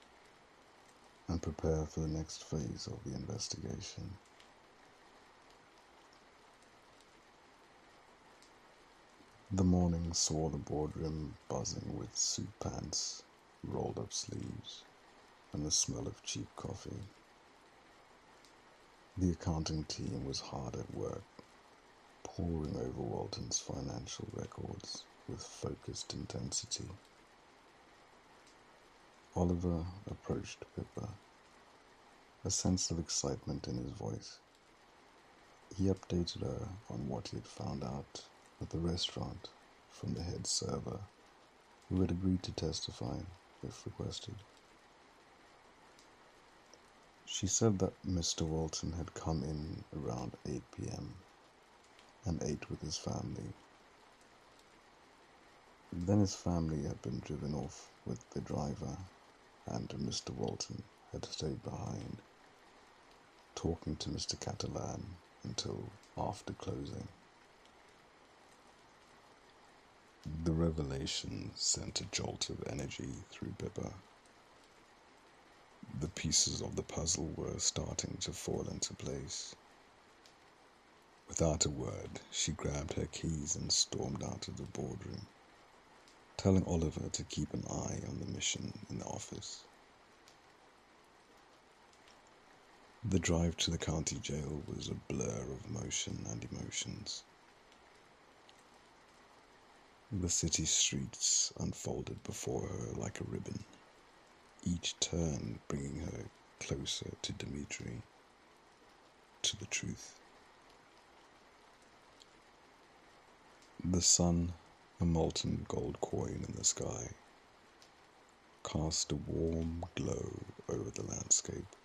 A: and prepare for the next phase of the investigation. The morning saw the boardroom buzzing with suit pants, rolled up sleeves, and the smell of cheap coffee. The accounting team was hard at work, poring over Walton's financial records with focused intensity. Oliver approached Pippa, a sense of excitement in his voice. He updated her on what he had found out at the restaurant from the head server, who had agreed to testify if requested. She said that Mr. Walton had come in around 8 p.m. and ate with his family. Then his family had been driven off with the driver, and Mr. Walton had stayed behind, talking to Mr. Catalan until after closing. The revelation sent a jolt of energy through Pippa. The pieces of the puzzle were starting to fall into place. Without a word, she grabbed her keys and stormed out of the boardroom, telling Oliver to keep an eye on the mission in the office. The drive to the county jail was a blur of motion and emotions. The city streets unfolded before her like a ribbon, each turn bringing her closer to Dimitri, to the truth. The sun, a molten gold coin in the sky, cast a warm glow over the landscape,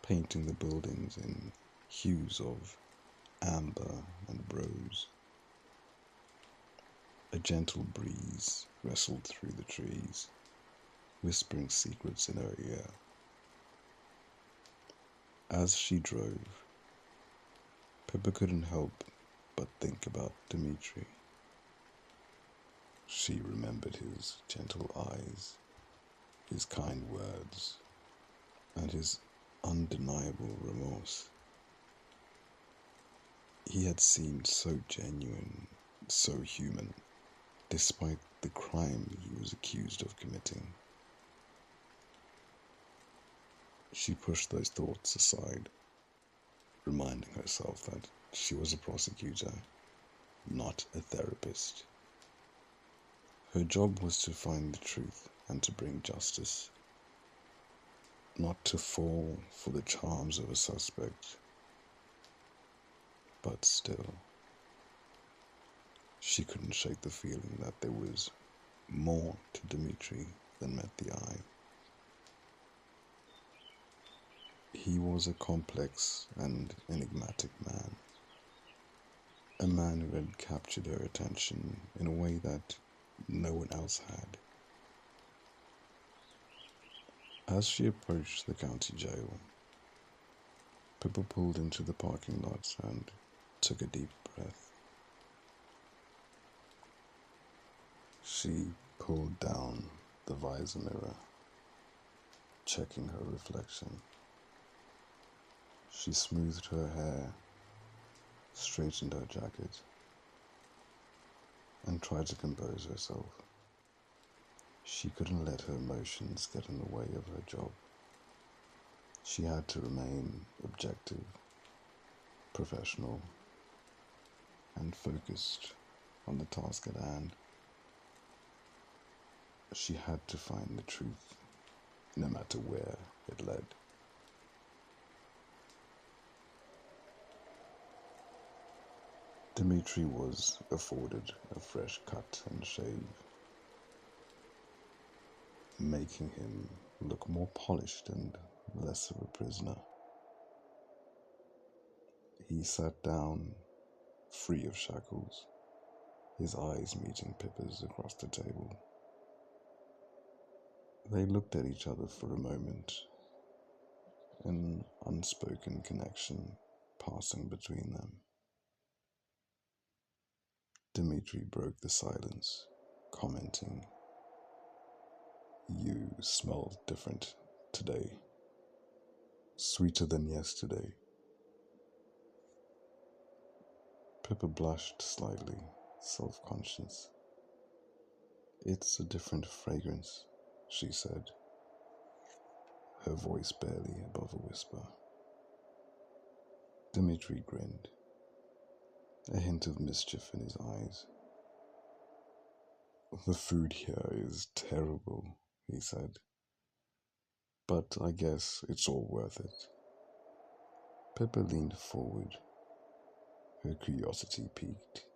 A: painting the buildings in hues of amber and rose. A gentle breeze wrestled through the trees, whispering secrets in her ear. As she drove, Pippa couldn't help but think about Dimitri. She remembered his gentle eyes, his kind words, and his undeniable remorse. He had seemed so genuine, so human, despite the crime he was accused of committing. She pushed those thoughts aside, reminding herself that she was a prosecutor, not a therapist. Her job was to find the truth and to bring justice, not to fall for the charms of a suspect. But still, she couldn't shake the feeling that there was more to Dimitri than met the eye. He was a complex and enigmatic man, a man who had captured her attention in a way that no one else had. As she approached the county jail, Pippa pulled into the parking lot and took a deep breath. She pulled down the visor mirror, checking her reflection. She smoothed her hair, straightened her jacket, and tried to compose herself. She couldn't let her emotions get in the way of her job. She had to remain objective, professional, and focused on the task at hand. She had to find the truth, no matter where it led. Dimitri was afforded a fresh cut and shave, making him look more polished and less of a prisoner. He sat down, free of shackles, his eyes meeting Pippa's across the table. They looked at each other for a moment, an unspoken connection passing between them. Dimitri broke the silence, commenting, "You smell different today. Sweeter than yesterday." Pippa blushed slightly, self-conscious. "It's a different fragrance," she said, her voice barely above a whisper. Dimitri grinned, a hint of mischief in his eyes. "The food here is terrible," he said, "but I guess it's all worth it." Pippa leaned forward, her curiosity piqued.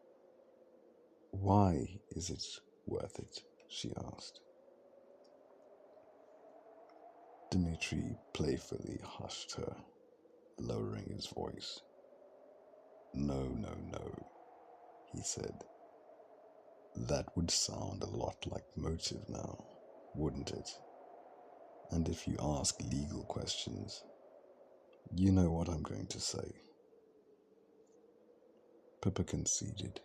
A: "Why is it worth it?" she asked. Dimitri playfully hushed her, lowering his voice. No, he said. "That would sound a lot like motive now, wouldn't it? And if you ask legal questions, you know what I'm going to say." Pippa conceded.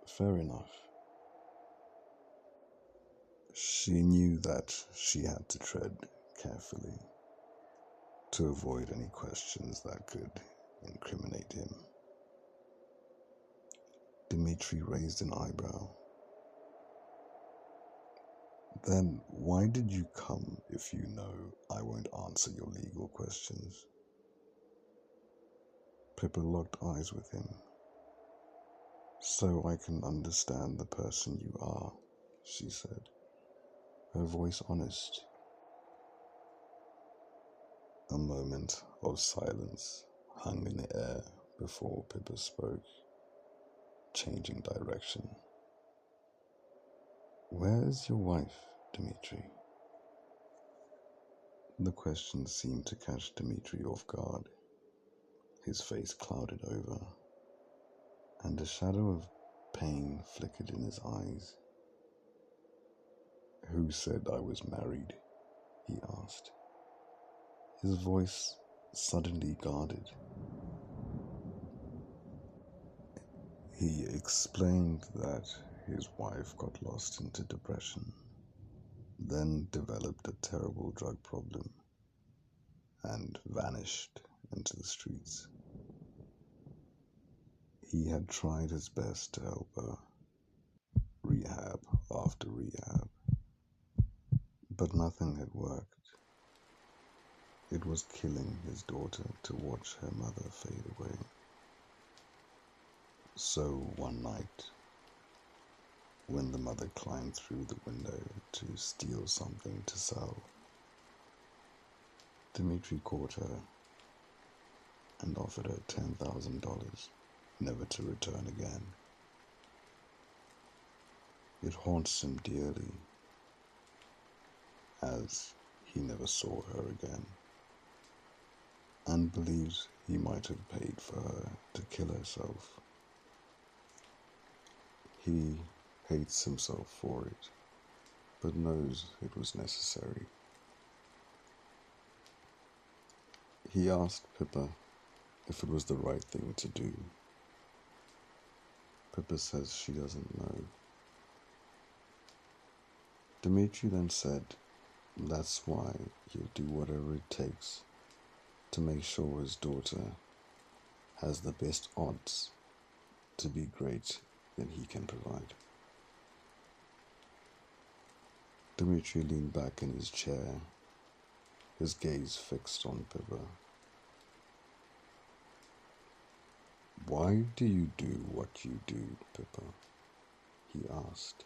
A: Fair enough. She knew that she had to tread carefully to avoid any questions that could incriminate him. Dimitri raised an eyebrow. "Then why did you come if you know I won't answer your legal questions?" Pippa locked eyes with him. "So I can understand the person you are," she said, her voice honest. A moment of silence hung in the air before Pippa spoke, changing direction. "Where is your wife, Dimitri?" The question seemed to catch Dimitri off guard. His face clouded over, and a shadow of pain flickered in his eyes. "Who said I was married?" he asked, his voice suddenly guarded. He explained that his wife got lost into depression, then developed a terrible drug problem, and vanished into the streets. He had tried his best to help her, rehab after rehab, but nothing had worked. It was killing his daughter to watch her mother fade away. So one night, when the mother climbed through the window to steal something to sell, Dimitri caught her and offered her $10,000, never to return again. It haunts him dearly, as he never saw her again, and believes he might have paid for her to kill herself. He hates himself for it, but knows it was necessary. He asked Pippa if it was the right thing to do. Pippa says she doesn't know. Dimitri then said that's why he'll do whatever it takes to make sure his daughter has the best odds to be great that he can provide. Dimitri leaned back in his chair, his gaze fixed on Pippa. Why do you do what you do, Pippa? He asked,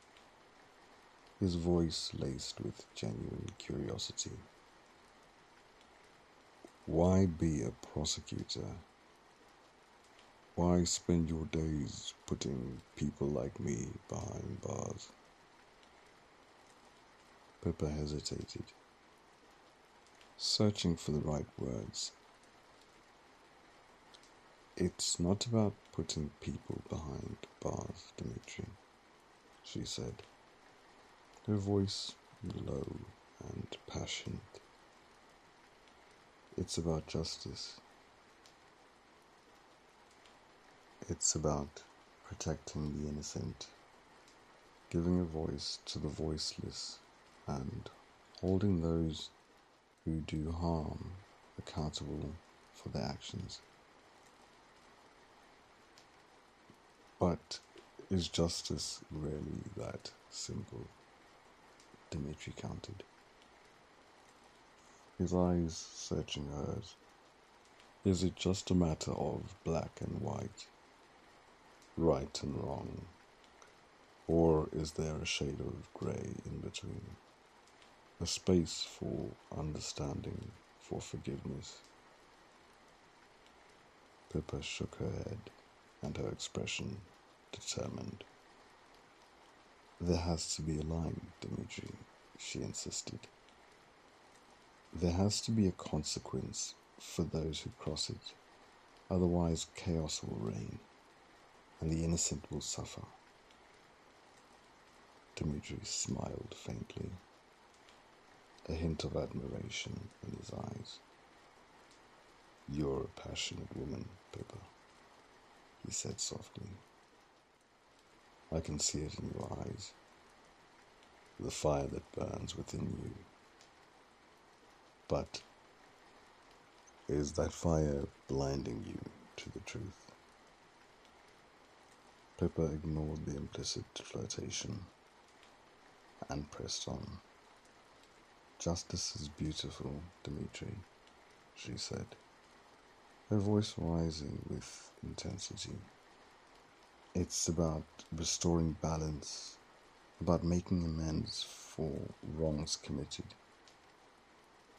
A: his voice laced with genuine curiosity. Why be a prosecutor? Why spend your days putting people like me behind bars? Pippa hesitated, searching for the right words. It's not about putting people behind bars, Dimitri, she said, her voice low and passionate. It's about justice. It's about protecting the innocent, giving a voice to the voiceless, and holding those who do harm accountable for their actions. But is justice really that simple? Dimitri countered, his eyes searching hers. Is it just a matter of black and white, right and wrong, or is there a shade of grey in between, a space for understanding, for forgiveness? Pippa shook her head, and her expression determined. There has to be a line, Dimitri, she insisted. There has to be a consequence for those who cross it, otherwise chaos will reign, and the innocent will suffer. Dimitri smiled faintly, a hint of admiration in his eyes. You're a passionate woman, Pippa, he said softly. I can see it in your eyes, the fire that burns within you. But is that fire blinding you to the truth? Pippa ignored the implicit flirtation and pressed on. Justice is beautiful, Dimitri, she said, her voice rising with intensity. It's about restoring balance, about making amends for wrongs committed.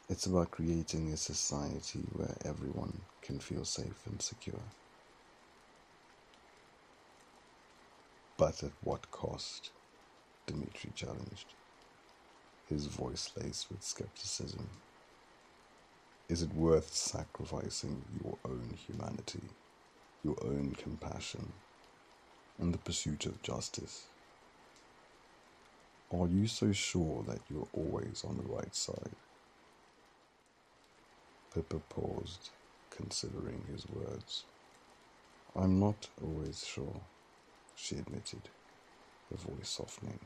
A: It's about creating a society where everyone can feel safe and secure. But at what cost? Dimitri challenged, his voice laced with skepticism. Is it worth sacrificing your own humanity, your own compassion, in the pursuit of justice? Are you so sure that you're always on the right side? Pippa paused, considering his words. I'm not always sure, she admitted, her voice softening.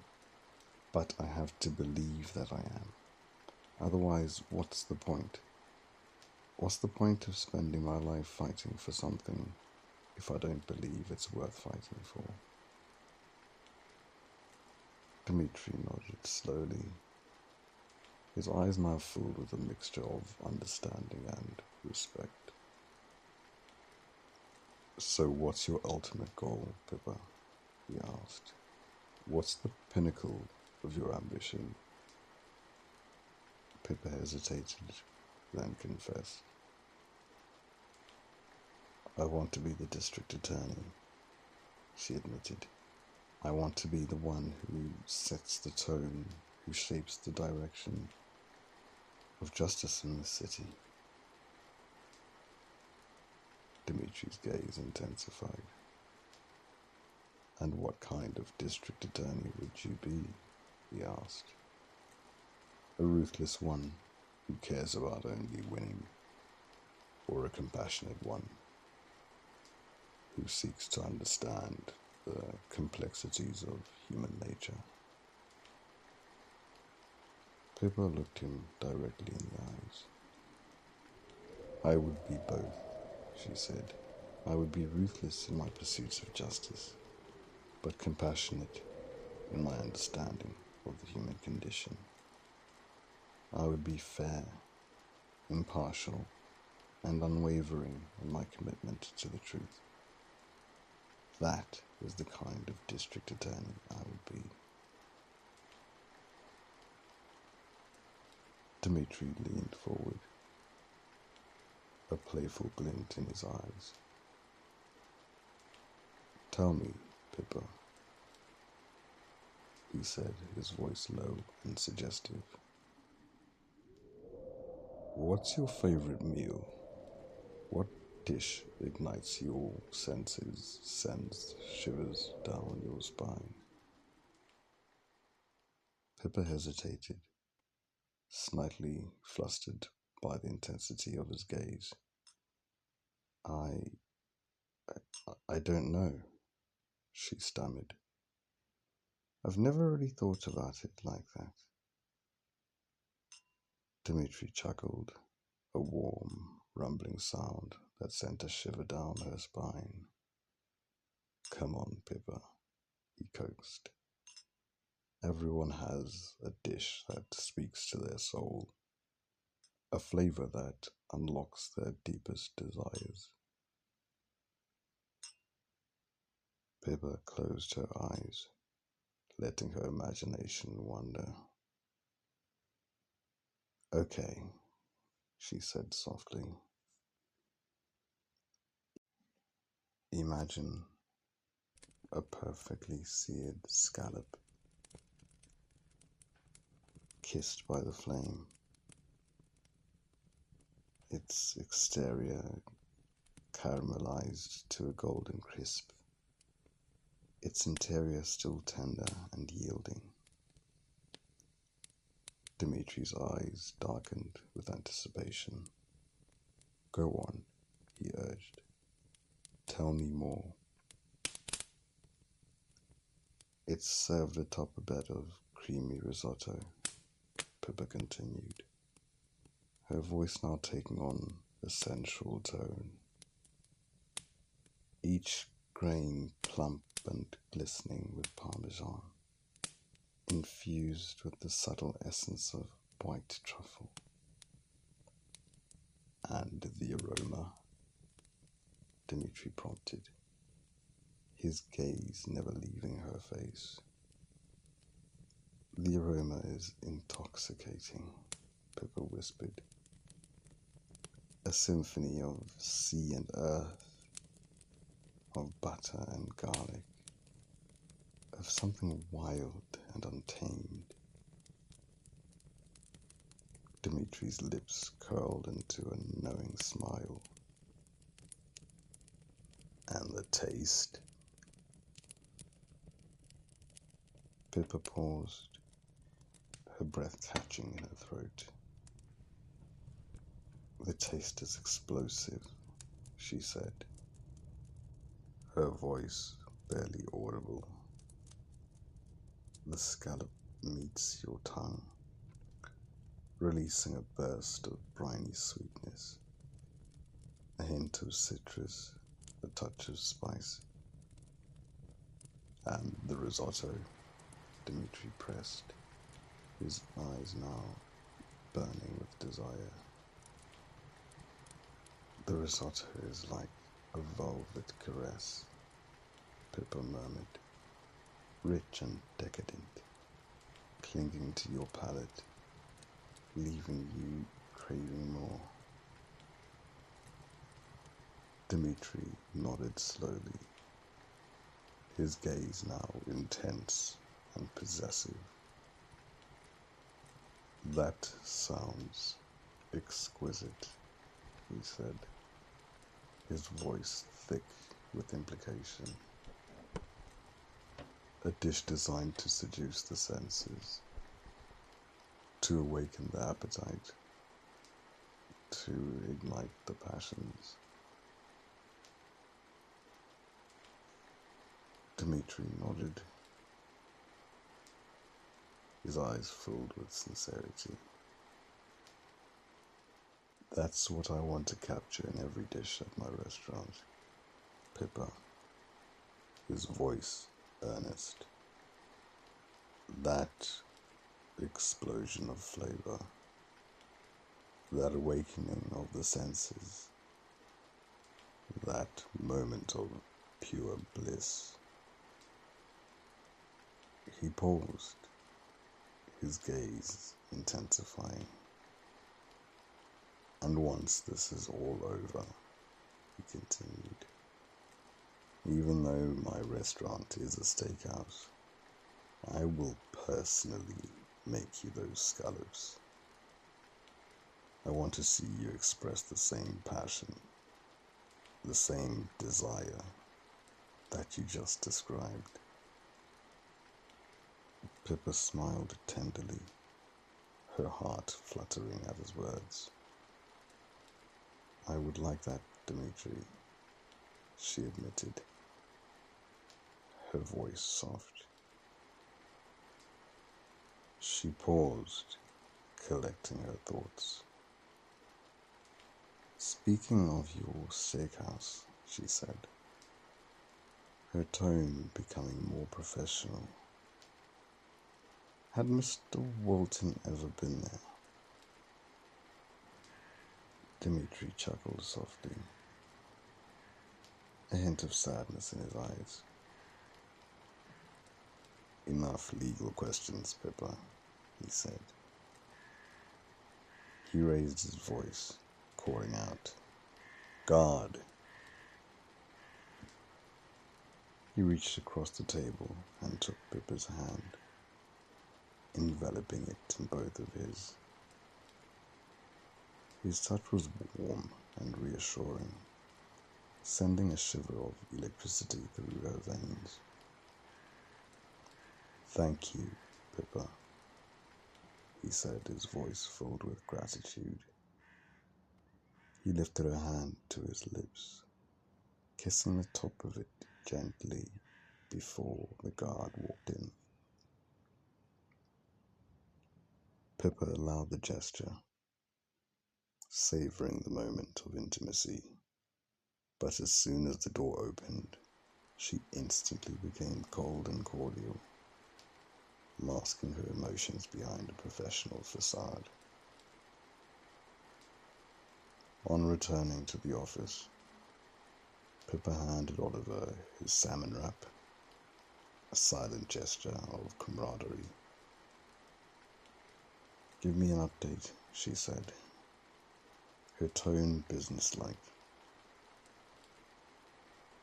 A: But I have to believe that I am. Otherwise, what's the point? What's the point of spending my life fighting for something if I don't believe it's worth fighting for? Dimitri nodded slowly, his eyes now filled with a mixture of understanding and respect. So what's your ultimate goal, Pippa? He asked. What's the pinnacle of your ambition? Pippa hesitated, then confessed. I want to be the district attorney, she admitted. I want to be the one who sets the tone, who shapes the direction of justice in this city. Dimitri's gaze intensified. And what kind of district attorney would you be? He asked. A ruthless one who cares about only winning. or a compassionate one who seeks to understand the complexities of human nature? Pippa looked him directly in the eyes. I would be both, she said. I would be ruthless in my pursuits of justice, but compassionate in my understanding of the human condition. I would be fair, impartial, and unwavering in my commitment to the truth. That is the kind of district attorney I would be. Dmitri leaned forward, a playful glint in his eyes. Tell me, Pippa, he said, his voice low and suggestive. What's your favorite meal? What dish ignites your senses, sends shivers down your spine? Pippa hesitated, slightly flustered by the intensity of his gaze. I don't know, she stammered. I've never really thought about it like that. Dmitri chuckled, a warm, rumbling sound that sent a shiver down her spine. Come on, Pippa, he coaxed. Everyone has a dish that speaks to their soul, a flavor that unlocks their deepest desires. Pippa closed her eyes, letting her imagination wander. Okay, she said softly. Imagine a perfectly seared scallop, kissed by the flame, its exterior caramelized to a golden crisp, its interior still tender and yielding. Dimitri's eyes darkened with anticipation. Go on, he urged. Tell me more. It's served atop a bed of creamy risotto, Pippa continued, her voice now taking on a sensual tone. Each grain plump and glistening with parmesan, infused with the subtle essence of white truffle. And the aroma, Dmitri prompted, his gaze never leaving her face. The aroma is intoxicating, Pippa whispered. A symphony of sea and earth, of butter and garlic, of something wild and untamed. Dimitri's lips curled into a knowing smile. And the taste? Pippa paused, her breath catching in her throat. The taste is explosive, she said, her voice barely audible. The scallop meets your tongue, releasing a burst of briny sweetness, a hint of citrus, a touch of spice. And the risotto, Dmitri pressed, his eyes now burning with desire. The risotto is like a velvet caress, Pippa murmured, rich and decadent, clinging to your palate, leaving you craving more. Dmitri nodded slowly, his gaze now intense and possessive. That sounds exquisite, he said, his voice thick with implication. A dish designed to seduce the senses, to awaken the appetite. to ignite the passions. Dmitri nodded, his eyes filled with sincerity. That's what I want to capture in every dish at my restaurant. Pippa, his voice earnest. That explosion of flavor, that awakening of the senses, that moment of pure bliss. He paused, his gaze intensifying. And once this is all over, he continued, even though my restaurant is a steakhouse, I will personally make you those scallops. I want to see you express the same passion, the same desire that you just described. Pippa smiled tenderly, her heart fluttering at his words. I would like that, Dmitri, she admitted, her voice soft. She paused, collecting her thoughts. Speaking of your steakhouse, she said, her tone becoming more professional. Had Mr. Walton ever been there? Dmitri chuckled softly, a hint of sadness in his eyes. Enough legal questions, Pippa, he said. He raised his voice, calling out, "Guard!" He reached across the table and took Pippa's hand, enveloping it in both of his. His touch was warm and reassuring, sending a shiver of electricity through her veins. Thank you, Pippa, he said, his voice filled with gratitude. He lifted her hand to his lips, kissing the top of it gently before the guard walked in. Pippa allowed the gesture, savoring the moment of intimacy. But as soon as the door opened, she instantly became cold and cordial, masking her emotions behind a professional facade. On returning to the office, Pippa handed Oliver his salmon wrap, a silent gesture of camaraderie. Give me an update, she said, her tone businesslike.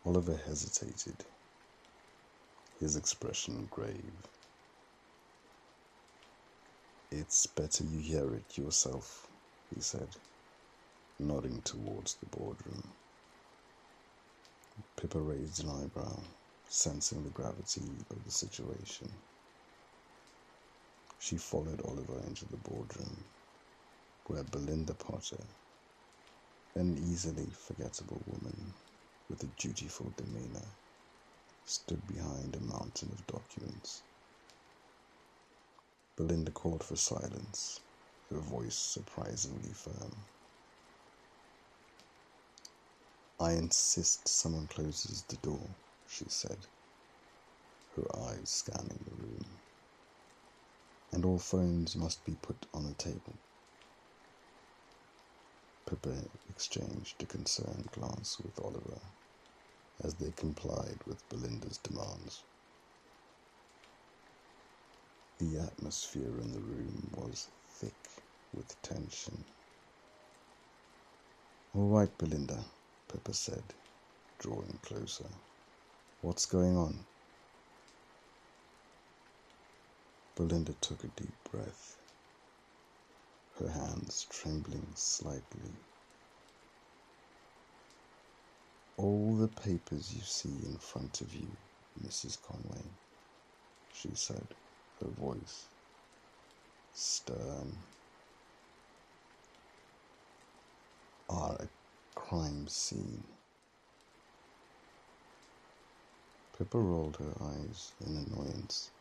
A: Oliver hesitated, his expression grave. It's better you hear it yourself, he said, nodding towards the boardroom. Pippa raised an eyebrow, sensing the gravity of the situation. She followed Oliver into the boardroom, where Belinda Potter, an easily forgettable woman with a dutiful demeanor, stood behind a mountain of documents. Belinda called for silence, her voice surprisingly firm. I insist someone closes the door, she said, her eyes scanning the room. And all phones must be put on a table. Pippa exchanged a concerned glance with Oliver as they complied with Belinda's demands. The atmosphere in the room was thick with tension. All right, Belinda, Pippa said, drawing closer. What's going on? Belinda took a deep breath, her hands trembling slightly. All the papers you see in front of you, Mrs. Conway, she said, her voice stern. are a crime scene. Pippa rolled her eyes in annoyance.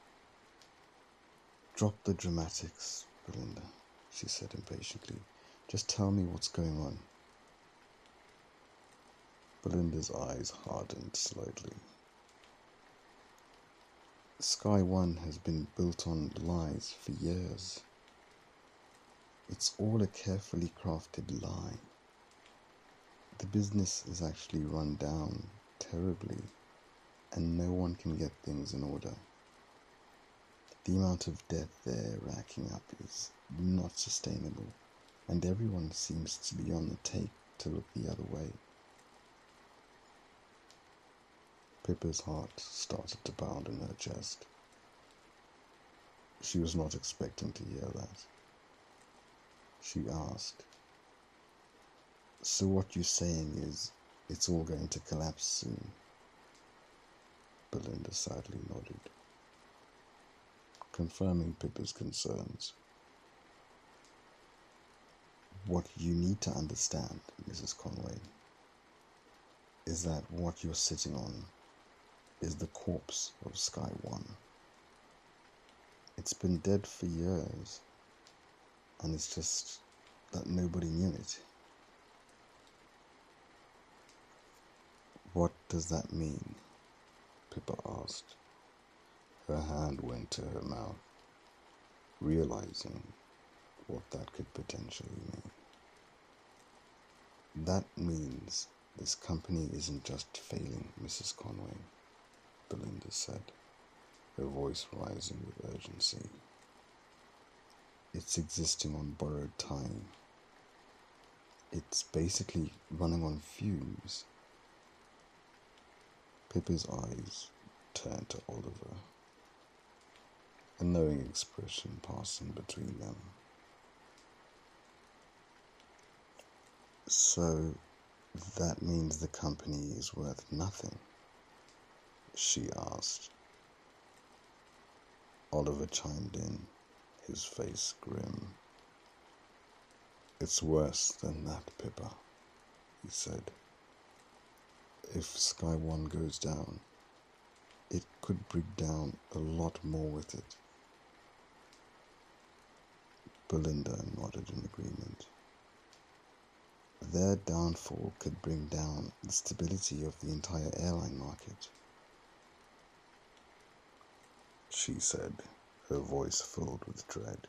A: Drop the dramatics, Belinda, she said impatiently. Just tell me what's going on. Belinda's eyes hardened slightly. Sky One has been built on lies for years. It's all a carefully crafted lie. The business is actually run down terribly, and no one can get things in order. The amount of debt they're racking up is not sustainable, and everyone seems to be on the take to look the other way. Pippa's heart started to pound in her chest. She was not expecting to hear that. She asked, "So what you're saying is it's all going to collapse soon?" Belinda sadly nodded, confirming Pippa's concerns. "What you need to understand, Mrs. Conway, is that what you're sitting on is the corpse of Sky One. It's been dead for years, and it's just that nobody knew it." "What does that mean?" Pippa asked. Her hand went to her mouth, realizing what that could potentially mean. "That means this company isn't just failing, Mrs. Conway," Belinda said, her voice rising with urgency. "It's existing on borrowed time. It's basically running on fumes." Pippa's eyes turned to Oliver, a knowing expression passing between them. "So that means the company is worth nothing?" she asked. Oliver chimed in, his face grim. "It's worse than that, Pippa," he said. "If Sky One goes down, it could bring down a lot more with it." Belinda nodded in agreement. "Their downfall could bring down the stability of the entire airline market," she said, her voice filled with dread.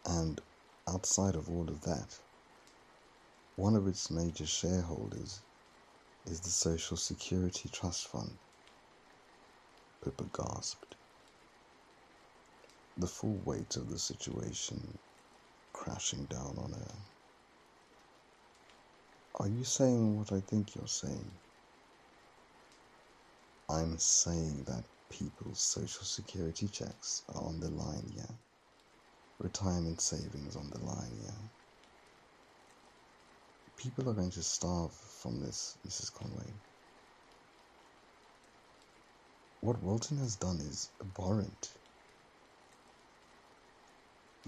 A: "And outside of all of that, one of its major shareholders is the Social Security Trust Fund." Pippa gasped. The full weight of the situation crashing down on her. "Are you saying what I think you're saying?" "I'm saying that people's Social Security checks are on the line, yeah. Retirement savings on the line, yeah. People are going to starve from this, Mrs. Conway. What Walton has done is abhorrent.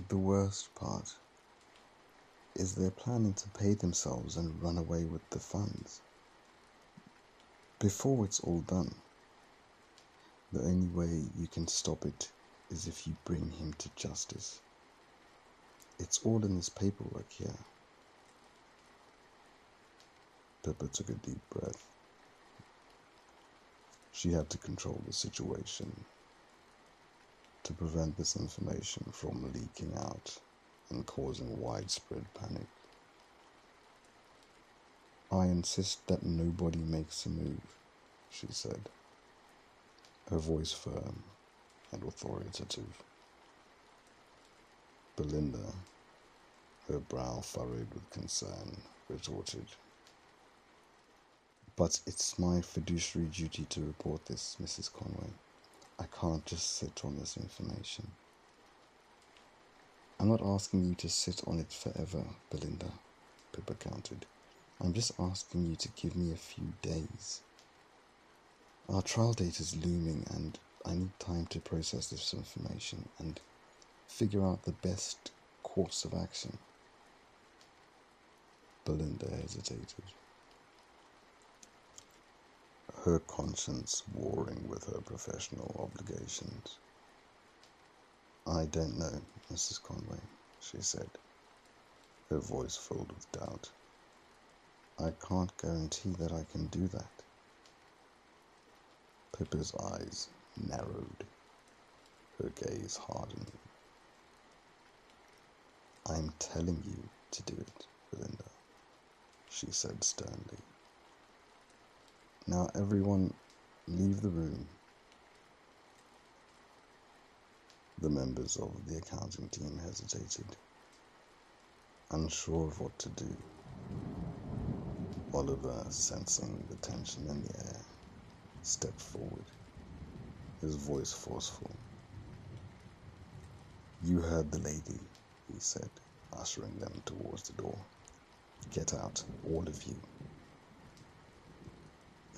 A: The worst part is they're planning to pay themselves and run away with the funds. Before it's all done, the only way you can stop it is if you bring him to justice. It's all in this paperwork here." Pippa took a deep breath. She had to control the situation to prevent this information from leaking out and causing widespread panic. "I insist that nobody makes a move," she said, her voice firm and authoritative. Belinda, her brow furrowed with concern, retorted, "But it's my fiduciary duty to report this, Mrs. Conway. I can't just sit on this information." "I'm not asking you to sit on it forever, Belinda," Pippa countered. "I'm just asking you to give me a few days. Our trial date is looming, and I need time to process this information and figure out the best course of action." Belinda hesitated, her conscience warring with her professional obligations. "I don't know, Mrs. Conway," she said, her voice filled with doubt. "I can't guarantee that I can do that." Pippa's eyes narrowed, her gaze hardened. "I'm telling you to do it, Belinda," she said sternly. "Now everyone, leave the room." The members of the accounting team hesitated, unsure of what to do. Oliver, sensing the tension in the air, stepped forward, his voice forceful. "You heard the lady," he said, ushering them towards the door. "Get out, all of you."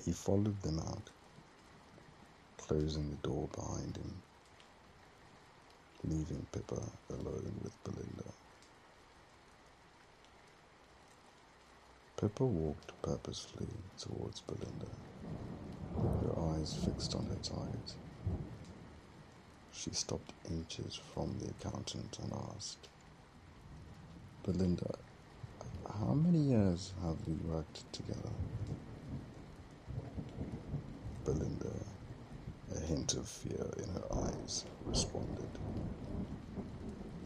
A: He followed them out, closing the door behind him, leaving Pippa alone with Belinda. Pippa walked purposefully towards Belinda, her eyes fixed on her target. She stopped inches from the accountant and asked, "Belinda, how many years have we worked together?" Belinda, a hint of fear in her eyes, responded,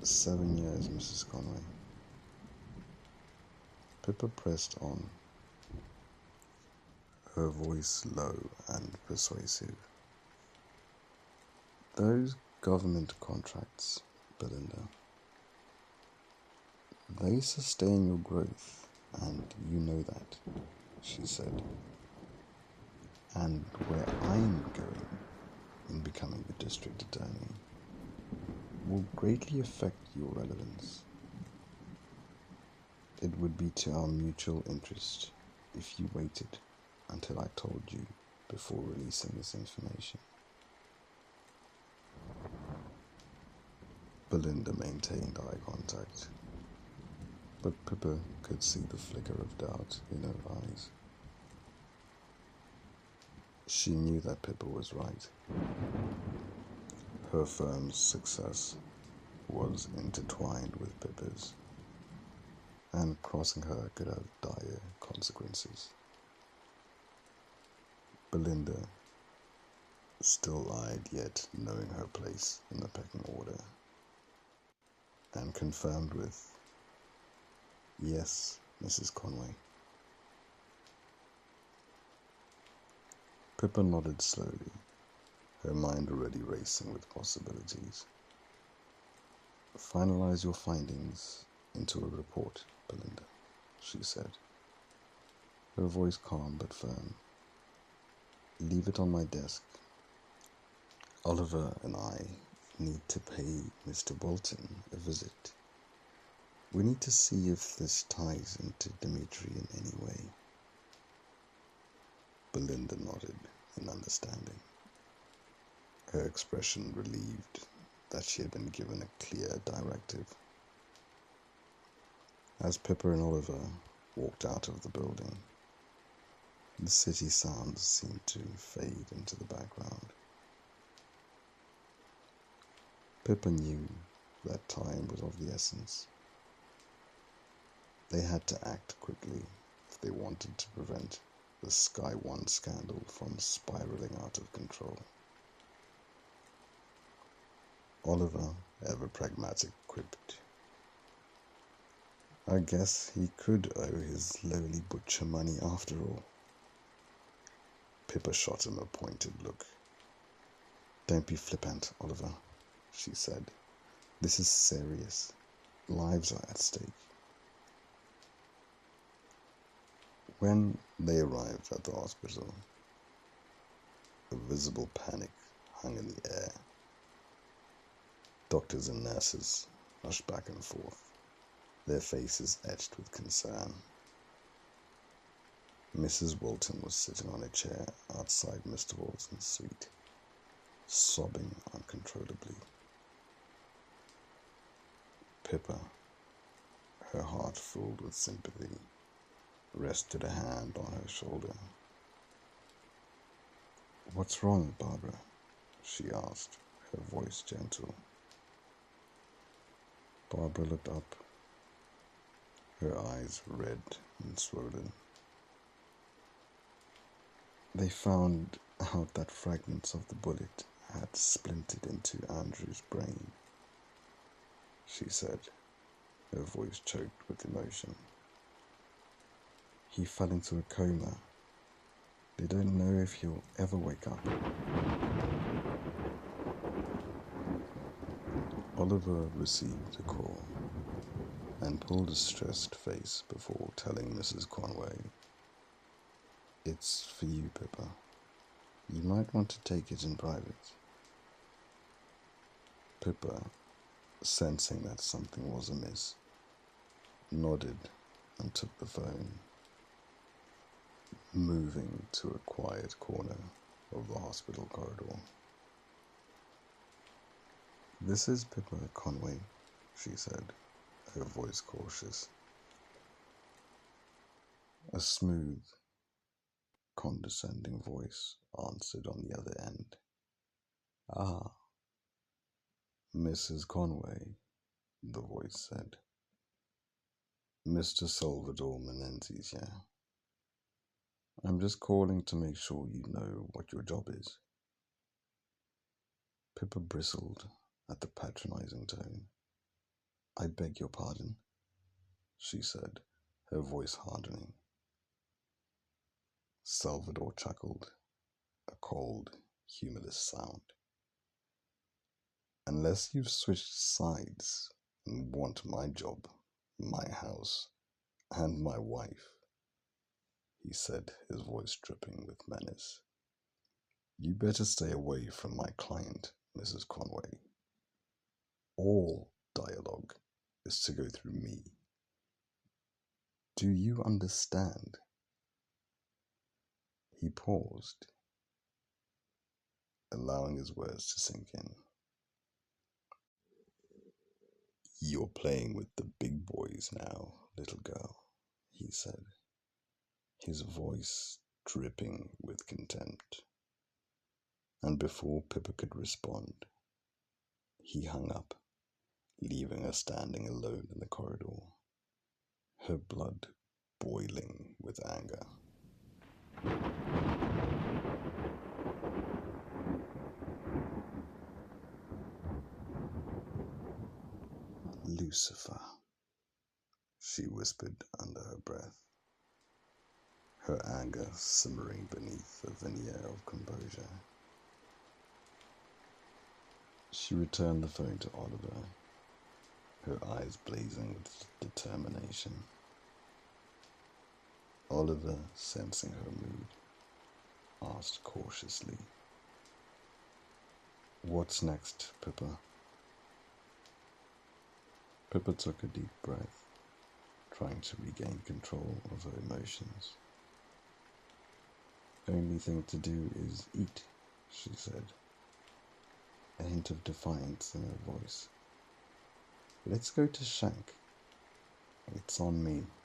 A: "7 years, Mrs. Conway." Pippa pressed on, her voice low and persuasive. "Those government contracts, Belinda, they sustain your growth, and you know that," she said. "And where I'm going in becoming the district attorney will greatly affect your relevance. It would be to our mutual interest if you waited until I told you before releasing this information." Belinda maintained eye contact, but Pippa could see the flicker of doubt in her eyes. She knew that Pippa was right. Her firm's success was intertwined with Pippa's, and crossing her could have dire consequences. Belinda still eyed, yet knowing her place in the pecking order, and confirmed with, "Yes, Mrs. Conway." Pippa nodded slowly, her mind already racing with possibilities. "Finalize your findings into a report, Belinda," she said, her voice calm but firm. "Leave it on my desk. Oliver and I need to pay Mr. Walton a visit. We need to see if this ties into Dimitri in any way." Belinda nodded in understanding, her expression relieved that she had been given a clear directive. As Pippa and Oliver walked out of the building, the city sounds seemed to fade into the background. Pippa knew that time was of the essence. They had to act quickly if they wanted to prevent the Sky One scandal from spiraling out of control. Oliver, ever pragmatic, quipped, "I guess he could owe his lowly butcher money after all." Pippa shot him a pointed look. "Don't be flippant, Oliver," she said. "This is serious. Lives are at stake." When they arrived at the hospital, a visible panic hung in the air. Doctors and nurses rushed back and forth, their faces etched with concern. Mrs. Walton was sitting on a chair outside Mr. Walton's suite, sobbing uncontrollably. Pippa, her heart filled with sympathy, rested a hand on her shoulder. "What's wrong, Barbara?" she asked, her voice gentle. Barbara looked up, her eyes red and swollen. "They found out that fragments of the bullet had splintered into Andrew's brain," she said, her voice choked with emotion. "He fell into a coma. They don't know if he'll ever wake up." Oliver received the call and pulled a stressed face before telling Mrs. Conway, "It's for you, Pippa. You might want to take it in private." Pippa, sensing that something was amiss, nodded and took the phone, moving to a quiet corner of the hospital corridor. "This is Pippa Conway," she said, her voice cautious. A smooth, condescending voice answered on the other end. "Ah, Mrs. Conway," the voice said. "Mr. Salvador Menendez here. I'm just calling to make sure you know what your job is." Pippa bristled at the patronizing tone. "I beg your pardon," she said, her voice hardening. Salvador chuckled, a cold, humorless sound. "Unless you've switched sides and want my job, my house, and my wife," he said, his voice dripping with menace, "you better stay away from my client, Mrs. Conway. All dialogue is to go through me. Do you understand?" He paused, allowing his words to sink in. "You're playing with the big boys now, little girl," he said, his voice dripping with contempt. And before Pippa could respond, he hung up, leaving her standing alone in the corridor, her blood boiling with anger. "Lucifer," she whispered under her breath, her anger simmering beneath a veneer of composure. She returned the phone to Oliver, her eyes blazing with determination. Oliver, sensing her mood, asked cautiously, "What's next, Pippa?" Pippa took a deep breath, trying to regain control of her emotions. "Only thing to do is eat," she said, a hint of defiance in her voice. "Let's go to Shank. It's on me."